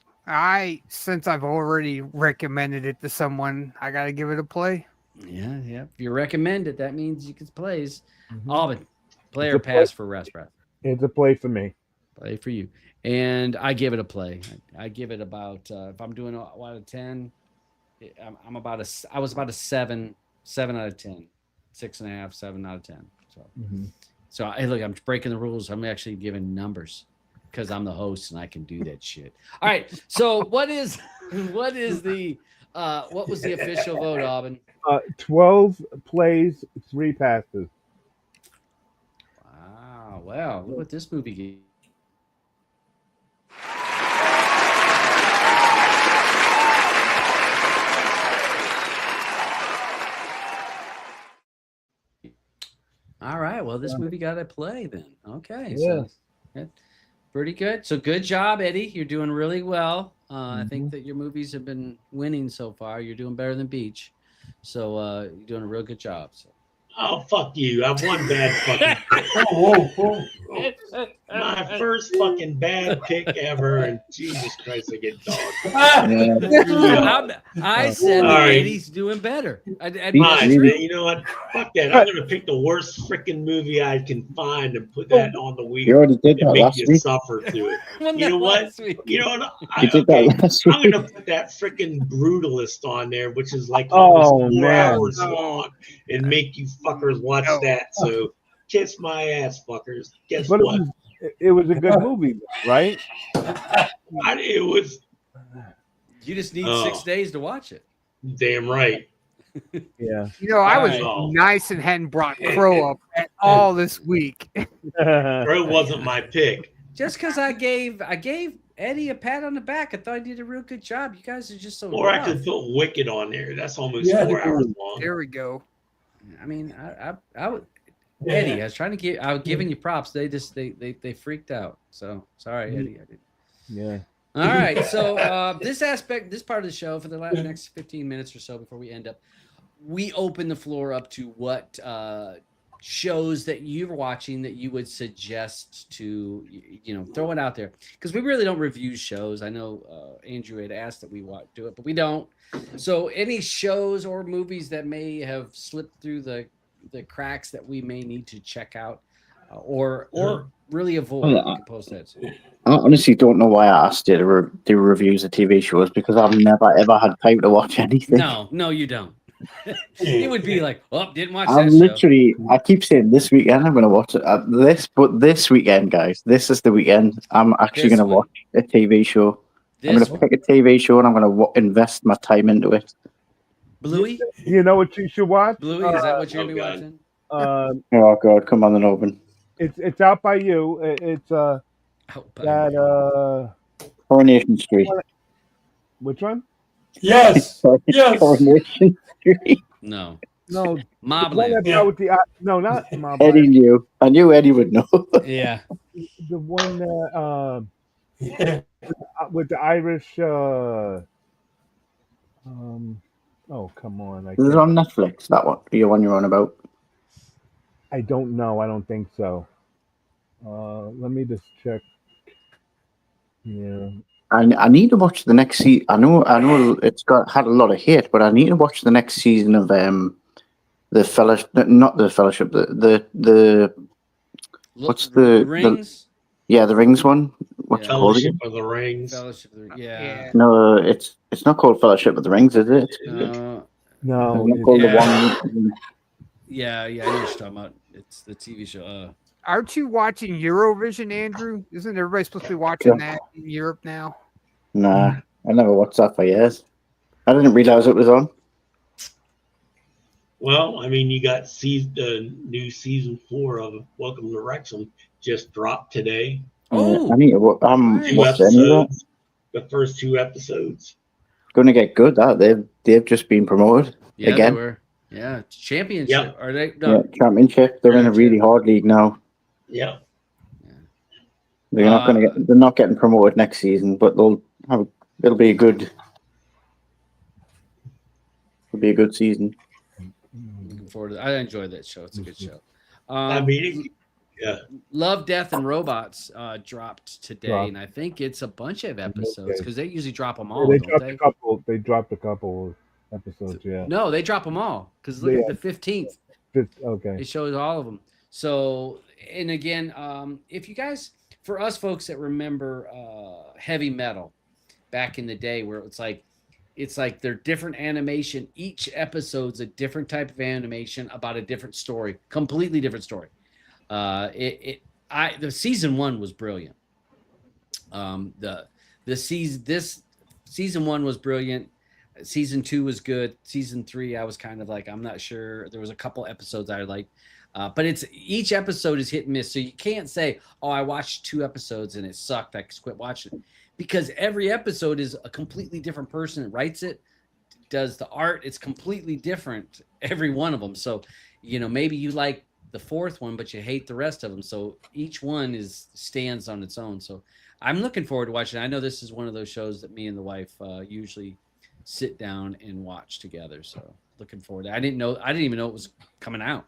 since I've already recommended it to someone, I got to give it a play. Yeah. If you recommend it, that means you can plays. Mhm. Aubyn, play It's or a play. pass for Last Breath? It's a play for me. Play for you. And I give it a play. I give it about, if I'm doing 1 out of 10, I was about a 7 out of 10, 6.5, 7 out of 10. So hey, look, I'm breaking the rules. I'm actually giving numbers because I'm the host and I can do that shit. All right. So what was the official vote, Aubyn? 12 plays, 3 passes. Wow. Well, look what this movie gave. All right. Well, this movie got a play then. Okay. Yeah. So pretty good. So good job, Eddie. You're doing really well. I think that your movies have been winning so far. You're doing better than Beach. So you're doing a real good job. So. Oh, fuck you. I've one bad fucking Whoa. my first fucking bad pick ever, and Jesus Christ, I get dogged. I said All that right. Eddie's doing better. Fine, you know what? Fuck that. I'm gonna pick the worst freaking movie I can find and put that on the You wheel already did and that make last you week. suffer through it. Well, You know not what? last week. You know what? You did that last I'm week. gonna put that freaking Brutalist on there, which is like Oh, almost 4 man. hours long, and make you fuckers watch that. So kiss my ass, fuckers. Guess But what? it was a good movie, right? It was You just need Oh. 6 days to watch it. damn right. Yeah. I was Alright. nice and hadn't brought Crow up at all this week. Crow wasn't my pick. Just because I gave Eddie a pat on the back, I thought he did a real good job. You guys are just so Or I rough. could put Wicked on there. That's almost Yeah, 4 hours long. There we go. I mean, I would. Eddie, I was trying to give. I was giving you props. They just they freaked out. So sorry, Eddie. I did. Yeah. All right. So this part of the show for the next 15 minutes or so before we end up, we open the floor up to what shows that you're watching that you would suggest to throw it out there, because we really don't review shows. I know Andrew had asked that we do it, but we don't. So any shows or movies that may have slipped through the cracks that we may need to check out or really avoid, you can post that. I honestly don't know why I asked you to do reviews of TV shows, because I've never ever had time to watch anything. No, you don't. It would be like, didn't watch I'm that literally, I keep saying this weekend I'm going to watch it. But this weekend, guys, this is the weekend. I'm actually This going to one. watch a TV show. I'm going to pick a TV show and I'm going to invest my time into it. Bluey? You know what you should watch? Bluey, is that what you're going to be watching? Oh God, come on, then open. It's out by you. It's that Coronation Street. which one? Yes. Yes. Coronation Street. No. No, the one Mobland. that's out with the no, not Mob. Eddie knew. I knew Eddie would know. Yeah. The one that Yeah. with the Irish. Oh come on! This is on Netflix. That one. The one you're on about. I don't know. I don't think so. Let me just check. Yeah. I need to watch the next season. I know it's had a lot of hate, but I need to watch the next season of the Fellowship. Not the Fellowship. The what's the Rings? the Rings one. What's it called Fellowship again? of the Rings. Fellowship of the Yeah. No, it's not called Fellowship of the Rings, is it? No. No. It's not called Yeah. the one. Yeah, I know what you're talking about. It's the TV show. Aren't you watching Eurovision, Andrew? Isn't everybody supposed to be watching that in Europe now? Nah, I never watched that for years. I didn't realize it was on. Well, I mean, you got new season 4 of Welcome to Wrexham just dropped today. Oh, I need to nice. 2 watched any of that. episodes. The first 2 episodes. Going to get good. That they've just been promoted Yeah, again. they were. Yeah, championship. Yep. Are they? Yeah, No. championship. They're in a really hard league now. Yeah. They're not going to get. They're not getting promoted next season, but it'll be a good. It'll be a good season. Looking forward to. I enjoy that show. It's a good show. I mean, yeah. Love, Death, and Robots dropped today, Dropped. and I think it's a bunch of episodes Okay. because they usually drop them Yeah, all, they don't dropped they? a couple. They dropped a couple episodes. Yeah. No, they drop them all because look Yeah. at the 15th. Okay. It shows all of them. So, and again, if you guys, for us folks that remember heavy metal back in the day, where it's like they're different animation. Each episode's a different type of animation about a different story, completely different story. The season 1 was brilliant. This season 1 was brilliant. Season 2 was good. Season 3, I was kind of like, I'm not sure. There was a couple episodes I liked, but each episode is hit and miss. So you can't say, "Oh, I watched 2 episodes and it sucked. I quit watching it," because every episode is a completely different person that writes it, does the art. It's completely different, every one of them. So, maybe you like the 4th one, but you hate the rest of them. So each one stands on its own. So I'm looking forward to watching. I know this is one of those shows that me and the wife usually sit down and watch together. So looking forward to it. I didn't even know it was coming out.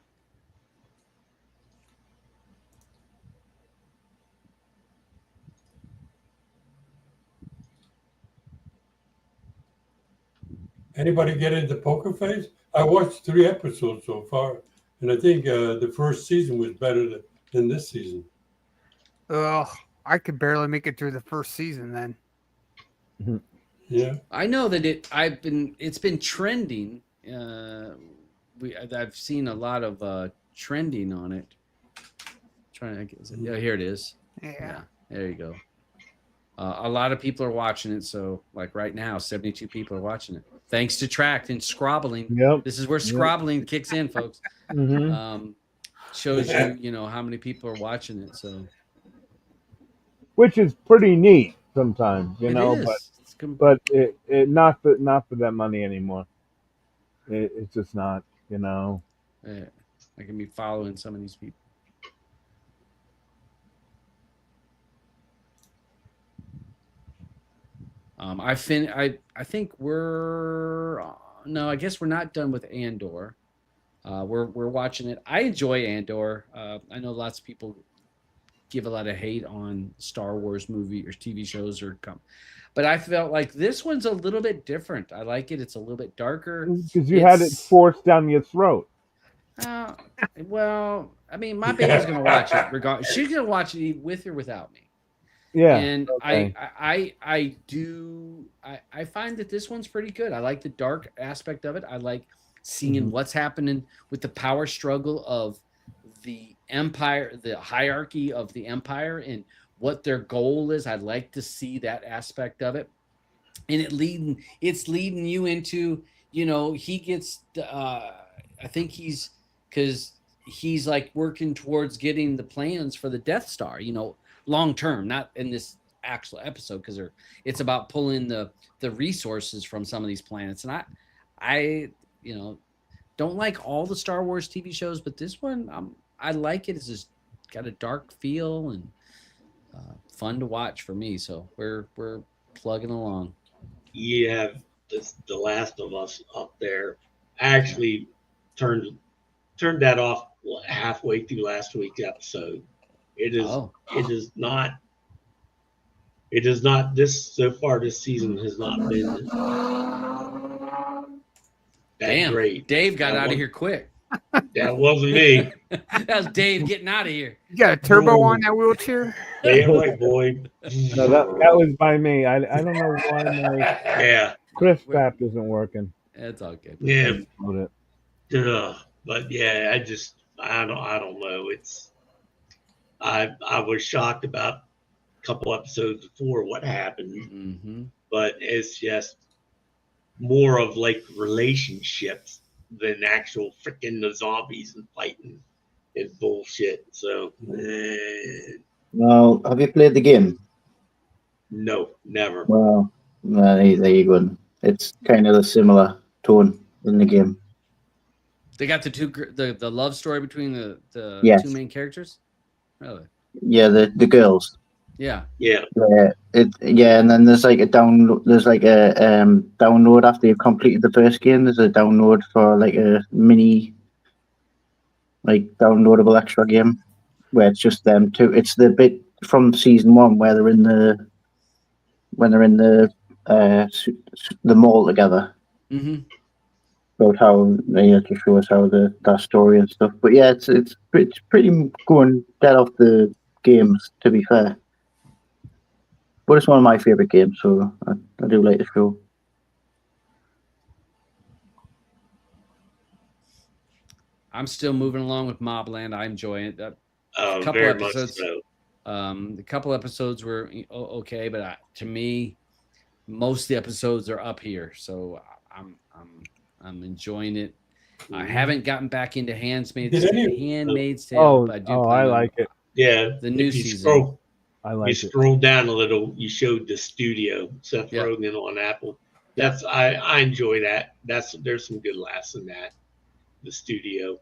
Anybody get into Poker Face? I watched 3 episodes so far, and I think the first season was better than this season. Ugh, I could barely make it through the first season then. Yeah. I know that it's been trending. I've seen a lot of trending on it. Yeah, here it is. Yeah. There you go. A lot of people are watching it. So like right now, 72 people are watching it. Thanks to Trakt and Scrobbling. Yep. This is where Scrobbling kicks in, folks. Mhm. Shows you how many people are watching it. So Which is pretty neat sometimes, it know, is. but it not for that money anymore. It's just not, Yeah, I can be following some of these people. I think I guess we're not done with Andor. We're watching it. I enjoy Andor. I know lots of people give a lot of hate on Star Wars movie or TV shows but I felt like this one's a little bit different. I like it. It's a little bit darker because you had it forced down your throat. Well, I mean, my baby's gonna watch it regardless. She's gonna watch it with or without me. Yeah. And okay. I find that this one's pretty good. I like the dark aspect of it. I like seeing what's happening with the power struggle of the empire, the hierarchy of the empire, and what their goal is. I'd like to see that aspect of it. And it's leading you into, he gets I think because he's like working towards getting the plans for the Death Star, long term, not in this actual episode, because it's about pulling the resources from some of these planets. And I don't like all the Star Wars TV shows, but this one I like it. It's just got a dark feel and fun to watch for me. So we're plugging along. You have The Last of Us up there. I actually turned that off halfway through last week's episode. It is not this so far. This season has not been that great. Dave got out of here quick. That wasn't me. That was Dave getting out of here. You got a turbo on that wheelchair? Damn right, boy. No, that was by me. I don't know why my Chris Fap isn't working. It's all good. Yeah. But yeah, I don't know. I was shocked about a couple episodes before what happened, but it's just more of like relationships than actual freaking the zombies and fighting and bullshit. So, Well, have you played the game? no, never. Well, there you go. It's kind of a similar tone in the game. They got the love story between the Yes. two main characters. Really? Yeah, the girls. Yeah. Yeah. And then there's like a download. There's like a download after you've completed the first game. There's a download for like a mini, like downloadable extra game, where it's just them two. It's the bit from season 1 where they're in the mall together. Mm-hmm. About how to show us how that story and stuff. But yeah, it's pretty going dead off the games, to be fair. But it's one of my favorite games, so I do like the show. I'm still moving along with Mobland. I enjoy it. A couple Very episodes. much so. The couple episodes were okay, but to me, most of the episodes are up here, so I'm enjoying it. I haven't gotten back into Handmaid's Tale, but I do. I like it. Yeah. The new if you season. I you like it. scroll down a little, you showed the studio, Seth Yeah. Rogen on Apple. That's I enjoy that. There's some good laughs in that. The studio.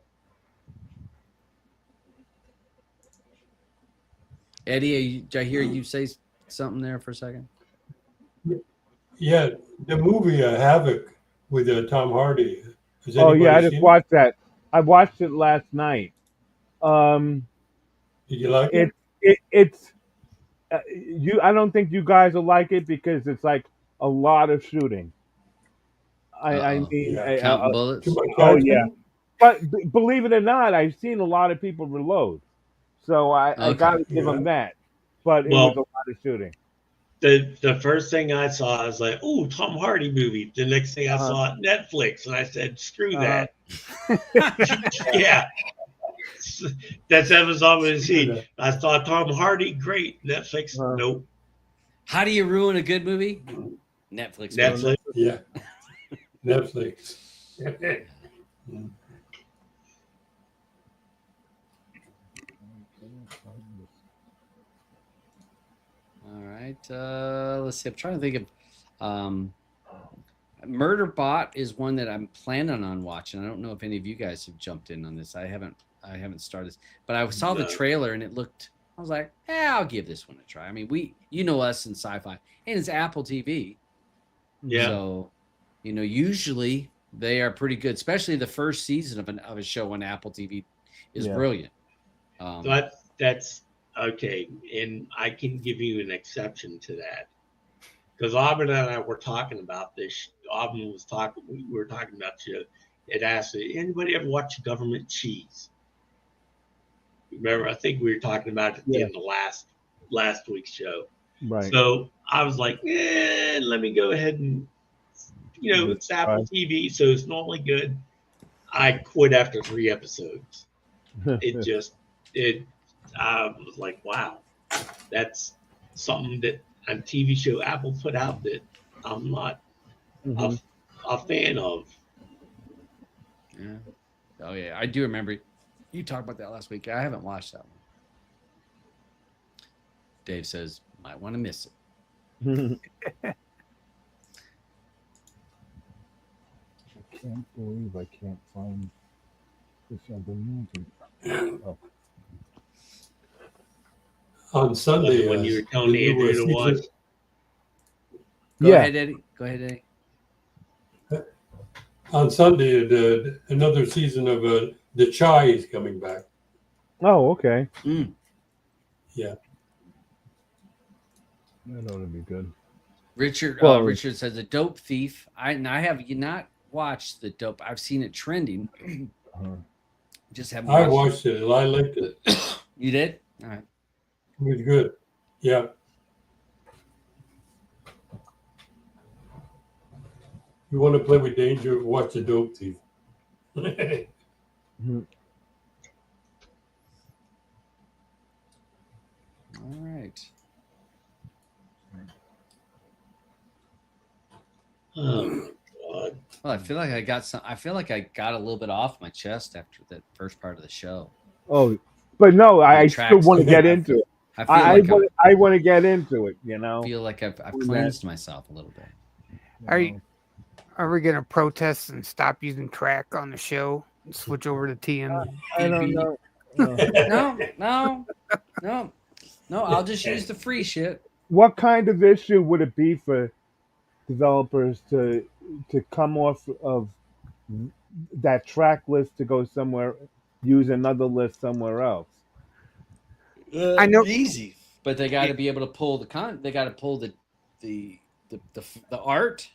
Eddie, did I hear you say something there for a second? Yeah, the movie Havoc with Tom Hardy. Has Oh yeah, I anybody just seen watched that. I watched it last night. it? Did you like it? It's I don't think you guys will like it because it's like a lot of shooting. I Uh-oh. mean, Yeah. Counting bullets. Too much oh action? yeah, but believe it or not, I've seen a lot of people reload, so I Okay. got to give Yeah. them that. But it Well- was a lot of shooting. The first thing I saw, I was like, "Oh, Tom Hardy movie." The next thing I saw Netflix, and I said, "Screw that." Yeah, that's Amazon was see. I saw Tom Hardy, great. Netflix, nope. How do you ruin a good movie? Netflix. Netflix. Yeah. Netflix. All right. Let's see. I'm trying to think of Murderbot is one that I'm planning on watching. I don't know if any of you guys have jumped in on this. I haven't started, but I saw the trailer and it looked. I was like, I'll give this one a try. I mean, you know us in sci-fi, and it's Apple TV. Yeah. So, usually they are pretty good, especially the first season of a show on Apple TV is brilliant. But that's okay, and I can give you an exception to that because AUBYN and I were talking about this. AUBYN was talking. We were talking about show. It asked, "Anybody ever watch Government Cheese?" Remember, I think we were talking about it in the last week's show. Right. So I was like, let me go ahead and, it's Apple TV, so it's normally good. I quit after 3 episodes. I was like, wow, that's something that a TV show Apple put out that I'm not a fan of. Yeah. Oh yeah, I do remember you talked about that last week. I haven't watched that one. Dave says might want to miss it. I can't believe I can't find this other movie. Oh. On Sunday, When you were telling Andrew to watch. Go ahead, Eddie. On Sunday, another season of The Chai is coming back. Oh, okay. Yeah. That ought to be good. Richard Well, Richard says The Dope Thief. I have not watched The Dope. I've seen it trending. Just haven't I watched watched it and I liked it. You did? All right. It was good. Yeah. You want to play with danger? Watch The Dope Thief. All right. Oh my God. Well, I feel like I got some. I feel like I got a little bit off my chest after that first part of the show. Oh, but no, I still Tracks. want to get into it. I feel like I want to get into it. You I know. feel like I've cleansed myself a little bit. Are we gonna protest and stop using track on the show and switch over to TMDB? I don't know. No. I'll just use the free shit. What kind of issue would it be for developers to come off of that track list to go somewhere, use another list somewhere else? I know easy, but they got to be able to pull They got to pull the art,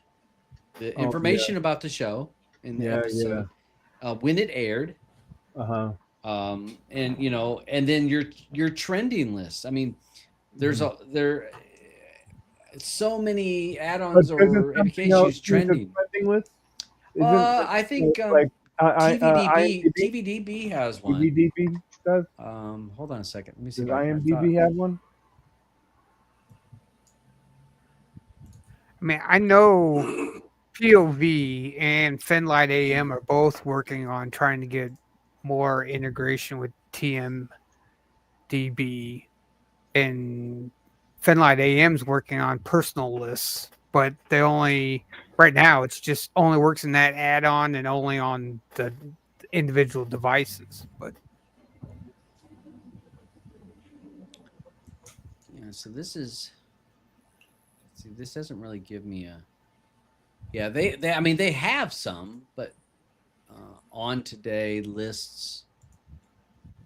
the information about the show in the episode, when it aired. And and then your trending list. I mean, there's so many add-ons or indications trending. List? I think like TVDB has one. TVDB does. Hold on a second. Let me see. Does IMDB have one? I mean, I know POV and Fenlight AM are both working on trying to get more integration with TMDB, and Fenlight AM's working on personal lists, but they only right now it's just only works in that add-on and only on the individual devices. But yeah, so this doesn't really give me a. Yeah, they have some, but on today lists.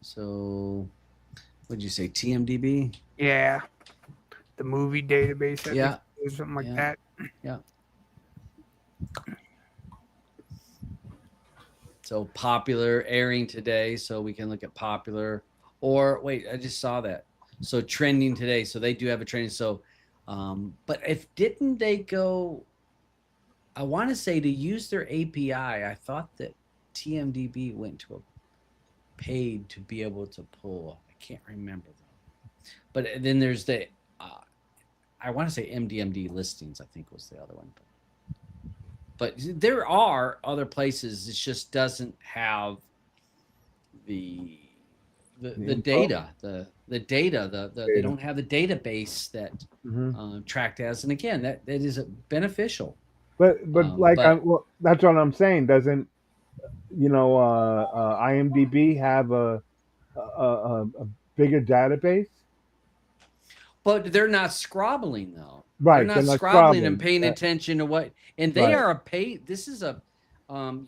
So, what'd you say? TMDB? yeah, the movie database, I Yeah, think, or something like that. Yeah. So popular airing today, so we can look at popular. Or wait, I just saw that. So trending today, so they do have a trending. So, but if didn't they go? I want to say to use their API. I thought that TMDB went to a paid to be able to pull. I can't remember though. But then there's the. I want to say MDMD listings. I think was the other one. But there are other places. It just doesn't have the data. The data. They don't have the database that Trakt has. And again, that is beneficial. But that's what I'm saying. Doesn't IMDB have a bigger database? But they're not scrobbling though. Right, They're not scrobbling and paying attention to what. And they are a paid. This is a.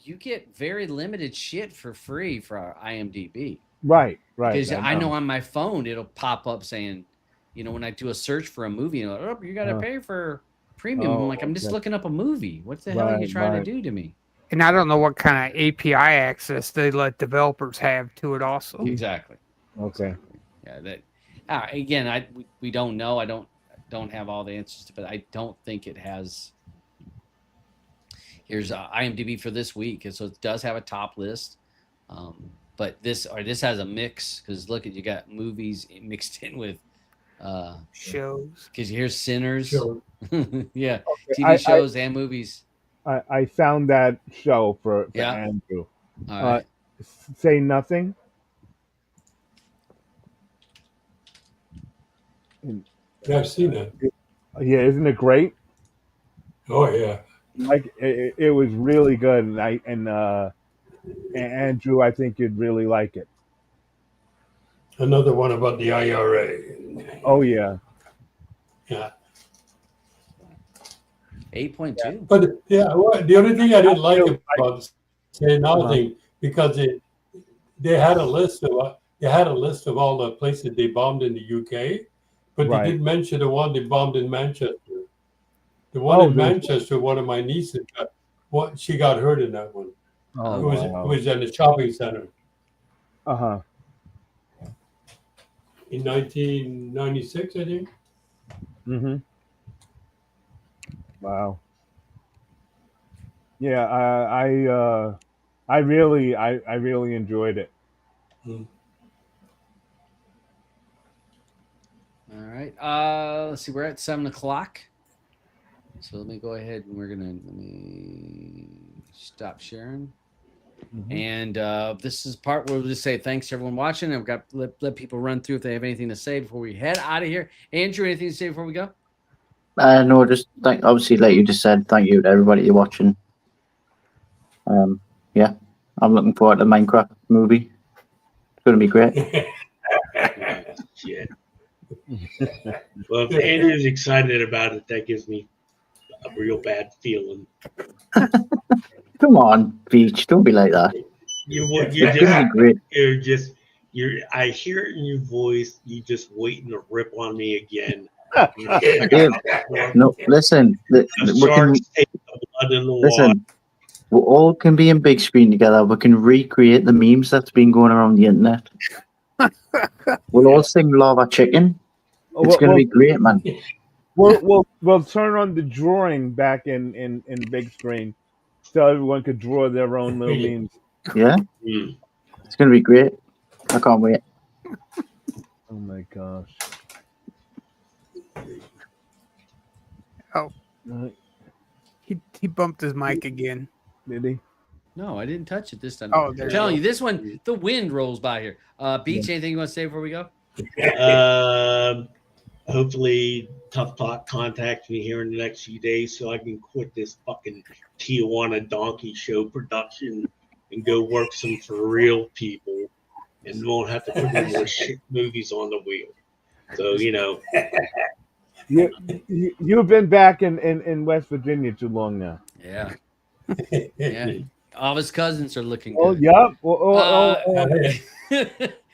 You get very limited shit for free for our IMDB. Right. Because I know on my phone it'll pop up saying, when I do a search for a movie, you got to pay for premium. I'm like, I'm just looking up a movie. What the hell are you trying to do to me? And I don't know what kind of API access they let developers have to it also. Exactly. Okay. Yeah. That. Again, we don't know. I don't have all the answers to, but I don't think it has. Here's IMDb for this week, and so it does have a top list. But this has a mix because look, you got movies mixed in with shows. Because here's Sinners, yeah, Okay. TV shows and movies. I found that show for Andrew. All right. Say Nothing. Yeah, I've seen it. Yeah, isn't it great? Oh yeah. Like it was really good, and Andrew, I think you'd really like it. Another one about the IRA. Oh yeah. Yeah. 8.2. But the only thing I didn't like about Say Nothing because they had a list of all the places they bombed in the UK, but they didn't mention the one they bombed in Manchester. The one in Manchester, one of my nieces she got hurt in that one. Oh, it was in the shopping center. In 1996, I think. Wow. Yeah, I really enjoyed it. All right. Let's see. We're at 7:00. So let me go ahead and let me Stop sharing. Mhm. And this is part where we'll just say thanks to everyone watching. I've got let people run through if they have anything to say before we head out of here. Andrew, anything to say before we go? No, just obviously, like you just said, thank you to everybody you're watching. Yeah, I'm looking forward to the Minecraft movie. It's going to be great. Shit. Well, if Andrew's excited about it, that gives me a real bad feeling. Come on, Beach, don't be like that. You're It's going to be great. I hear it in your voice. You just waiting to rip on me again. Dave, no, listen. The We sharks can take the blood in the water. listen. We all can be in big screen together. We can recreate the memes that's been going around the internet. We'll all sing Lava Chicken. It's going to be great, man. We'll turn on the drawing back in big screen, so everyone could draw their own little memes. Yeah, Mm. it's going to be great. I can't wait. Oh my gosh! Oh, Uh, he bumped his mic again. Did he? No, I didn't touch it this time. Oh, I'm there you telling go. you, this one, the wind rolls by here. Beach, anything you want to say before we go? Hopefully, Tough Talk contacts me here in the next few days so I can quit this fucking Tijuana donkey show production and go work some for real people and won't have to put any more shit movies on the wheel. So, You've been back in West Virginia too long now. Yeah. Yeah. All his cousins are looking Oh, good. yep.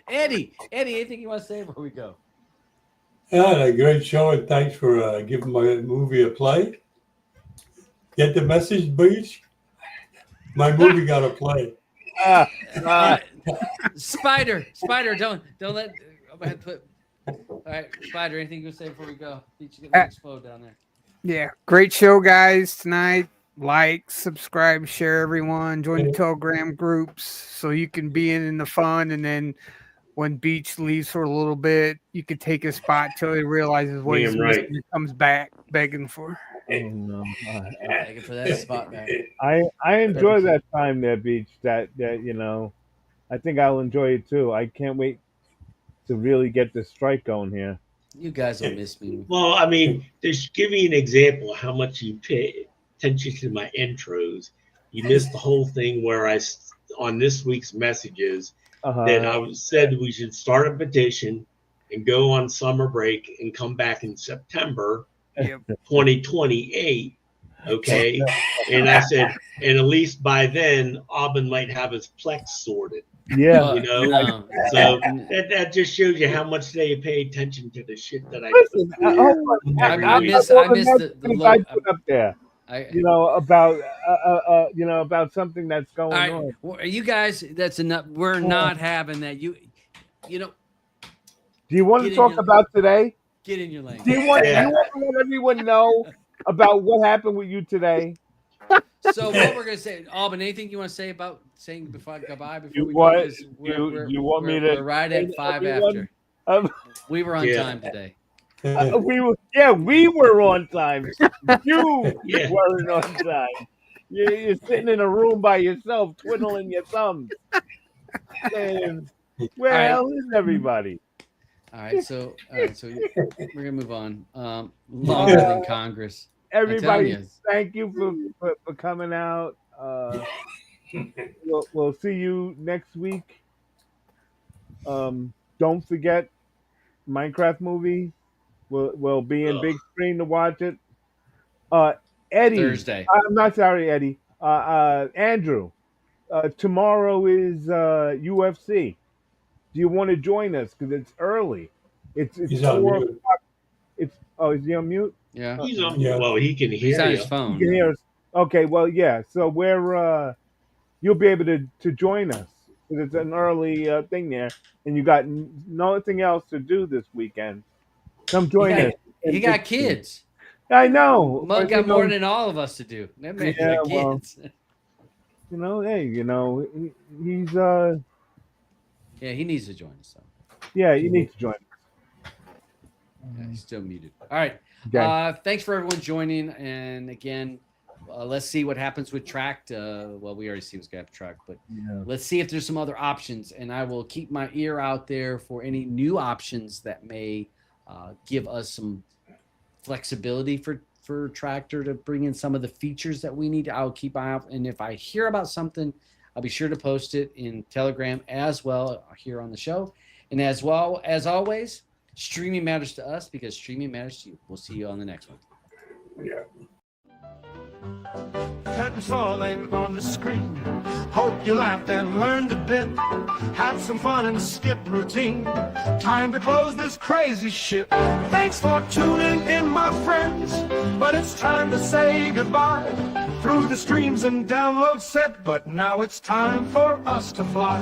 Eddie, anything you want to say before we go? Yeah, a great show, and thanks for giving my movie a play. Get the message, Beach? My movie got a play. Spider, don't let. I'm gonna put. All right, Spider. Anything you want to say before we go? Beach, you get to explode down there. Yeah, great show, guys, tonight. Like, subscribe, share, everyone. Join the Telegram groups so you can be in the fun. And then when Beach leaves for a little bit, you can take his spot till he realizes what he's missing and comes back begging for. Oh no! Begging for that spot back. I enjoy that time there, Beach. That I think I'll enjoy it too. I can't wait to really get this strike going here. You guys will miss me. well, I mean, just give you an example of how much you pay attention to my intros. You missed the whole thing where on this week's messages, that I said we should start a petition and go on summer break and come back in September 2028. Okay. And I said, and at least by then, AUBYN might have his Plex sorted. Yeah. So that just shows you how much they pay attention to the shit that I Listen, I missed the I put up there. about about something that's going on. Well, you guys, that's enough. We're not having that. You know. Do you want to talk about today? Get in your lane. Do you want to let everyone know about what happened with you today? So what we're gonna say, AUBYN, anything you want to say about saying before goodbye? Before You want me to? We're right at 5 after. We were on time today. We were on time. You weren't on time. You're sitting in a room by yourself, twiddling your thumbs. And where the hell is everybody? All right, so we're gonna move on. Longer than Congress. Everybody, thank you for coming out. We'll see you next week. Don't forget Minecraft movie. We'll be in big screen to watch it. Eddie, Thursday. I'm not sorry, Eddie. Andrew, tomorrow is UFC. Do you want to join us? Because it's early. It's 4 o'clock. Is he on mute? Yeah. He's on. Well, he can hear. He's on you. his phone. He can hear us. Okay. Well, yeah. So you'll be able to join us because it's an early thing there, and you got nothing else to do this weekend. Come join us. He got kids. I know. Mug got more than all of us to do. That man got kids. He's Yeah, he needs to join us. So. Yeah, you need to join us. Yeah, he's still muted. All right. Okay. Thanks for everyone joining. And again, let's see what happens with Trakt. Well, we already see what's going to happen with Trakt, but Yeah. let's see if there's some other options. And I will keep my ear out there for any new options that may give us some flexibility for Tractor to bring in some of the features that we need. I'll keep an eye out. And if I hear about something, I'll be sure to post it in Telegram as well here on the show. And as well as always, streaming matters to us because streaming matters to you. We'll see you on the next one. Yeah. Curtains falling on the screen. Hope you laughed and learned a bit. Have some fun and skip routine. Time to close this crazy ship. Thanks for tuning in, my friends. But it's time to say goodbye. Through the streams and download set. But now it's time for us to fly.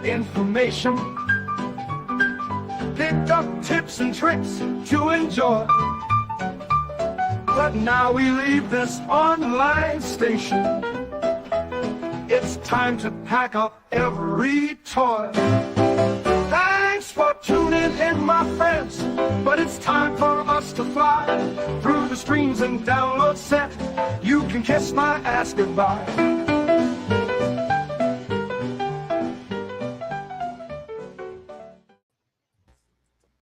Information, picked up tips and tricks to enjoy. But now we leave this online station. It's time to pack up every toy. Thanks for tuning in, my friends. But it's time for us to fly. Through the streams and download set, you can kiss my ass goodbye.